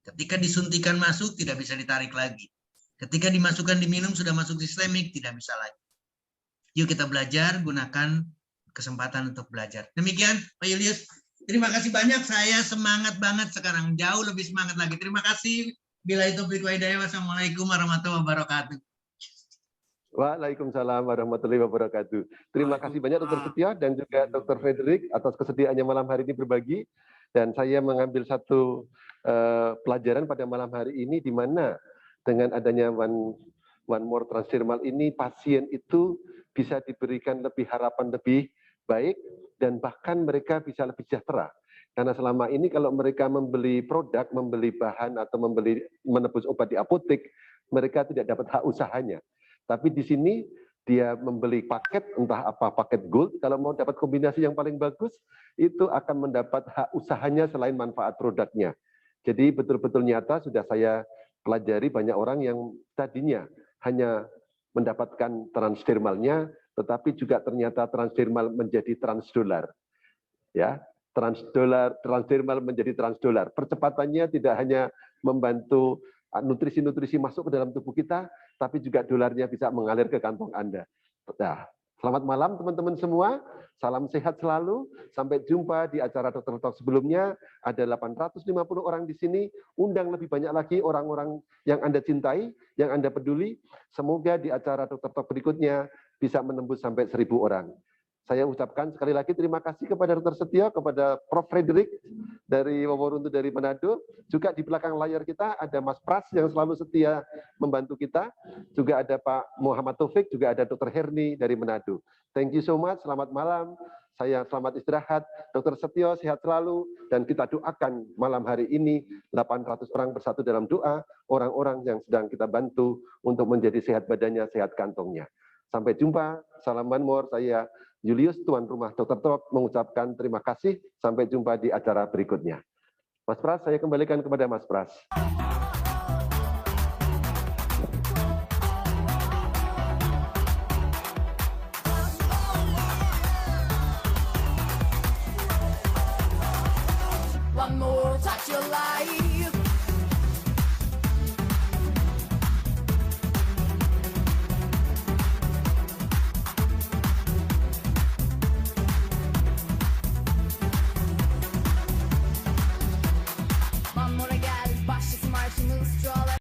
Ketika disuntikan masuk, tidak bisa ditarik lagi. Ketika dimasukkan diminum, sudah masuk sistemik, tidak bisa lagi. Yuk kita belajar, gunakan kesempatan untuk belajar. Demikian, Pak Julius. Terima kasih banyak, saya semangat banget sekarang. Jauh lebih semangat lagi. Terima kasih. Bila itu berikutnya, wassalamualaikum warahmatullahi wabarakatuh. Waalaikumsalam warahmatullahi wabarakatuh. Terima kasih banyak Dr. Setio dan juga Dr. Frederick atas kesediaannya malam hari ini berbagi. Dan saya mengambil satu pelajaran pada malam hari ini di mana dengan adanya One More Transdermal ini pasien itu bisa diberikan lebih harapan lebih baik dan bahkan mereka bisa lebih sejahtera. Karena selama ini kalau mereka membeli produk, membeli bahan atau menebus obat di apotek, mereka tidak dapat hak usahanya. Tapi di sini dia membeli paket, entah apa paket gold, kalau mau dapat kombinasi yang paling bagus, itu akan mendapat hak usahanya selain manfaat produknya. Jadi betul-betul nyata sudah saya pelajari banyak orang yang tadinya hanya mendapatkan transdermalnya, tetapi juga ternyata transdermal menjadi transdolar. Ya, transdermal menjadi transdolar. Percepatannya tidak hanya membantu nutrisi-nutrisi masuk ke dalam tubuh kita, tapi juga dolarnya bisa mengalir ke kantong Anda. Nah, selamat malam teman-teman semua. Salam sehat selalu. Sampai jumpa di acara Dokter Talk sebelumnya. Ada 850 orang di sini. Undang lebih banyak lagi orang-orang yang Anda cintai, yang Anda peduli. Semoga di acara Dokter Talk berikutnya bisa menembus sampai 1.000 orang. Saya ucapkan sekali lagi terima kasih kepada Dr. Setio, kepada Prof. Frederick dari Woworuntu dari Manado. Juga di belakang layar kita ada Mas Pras yang selalu setia membantu kita. Juga ada Pak Muhammad Taufik, juga ada Dr. Herni dari Manado. Thank you so much, selamat malam. Saya selamat istirahat. Dr. Setio sehat selalu. Dan kita doakan malam hari ini 800 orang bersatu dalam doa, orang-orang yang sedang kita bantu untuk menjadi sehat badannya, sehat kantongnya. Sampai jumpa, salam One More. Saya Julius, tuan rumah Dr. Talk, mengucapkan terima kasih. Sampai jumpa di acara berikutnya. Mas Pras, saya kembalikan kepada Mas Pras. One more touch.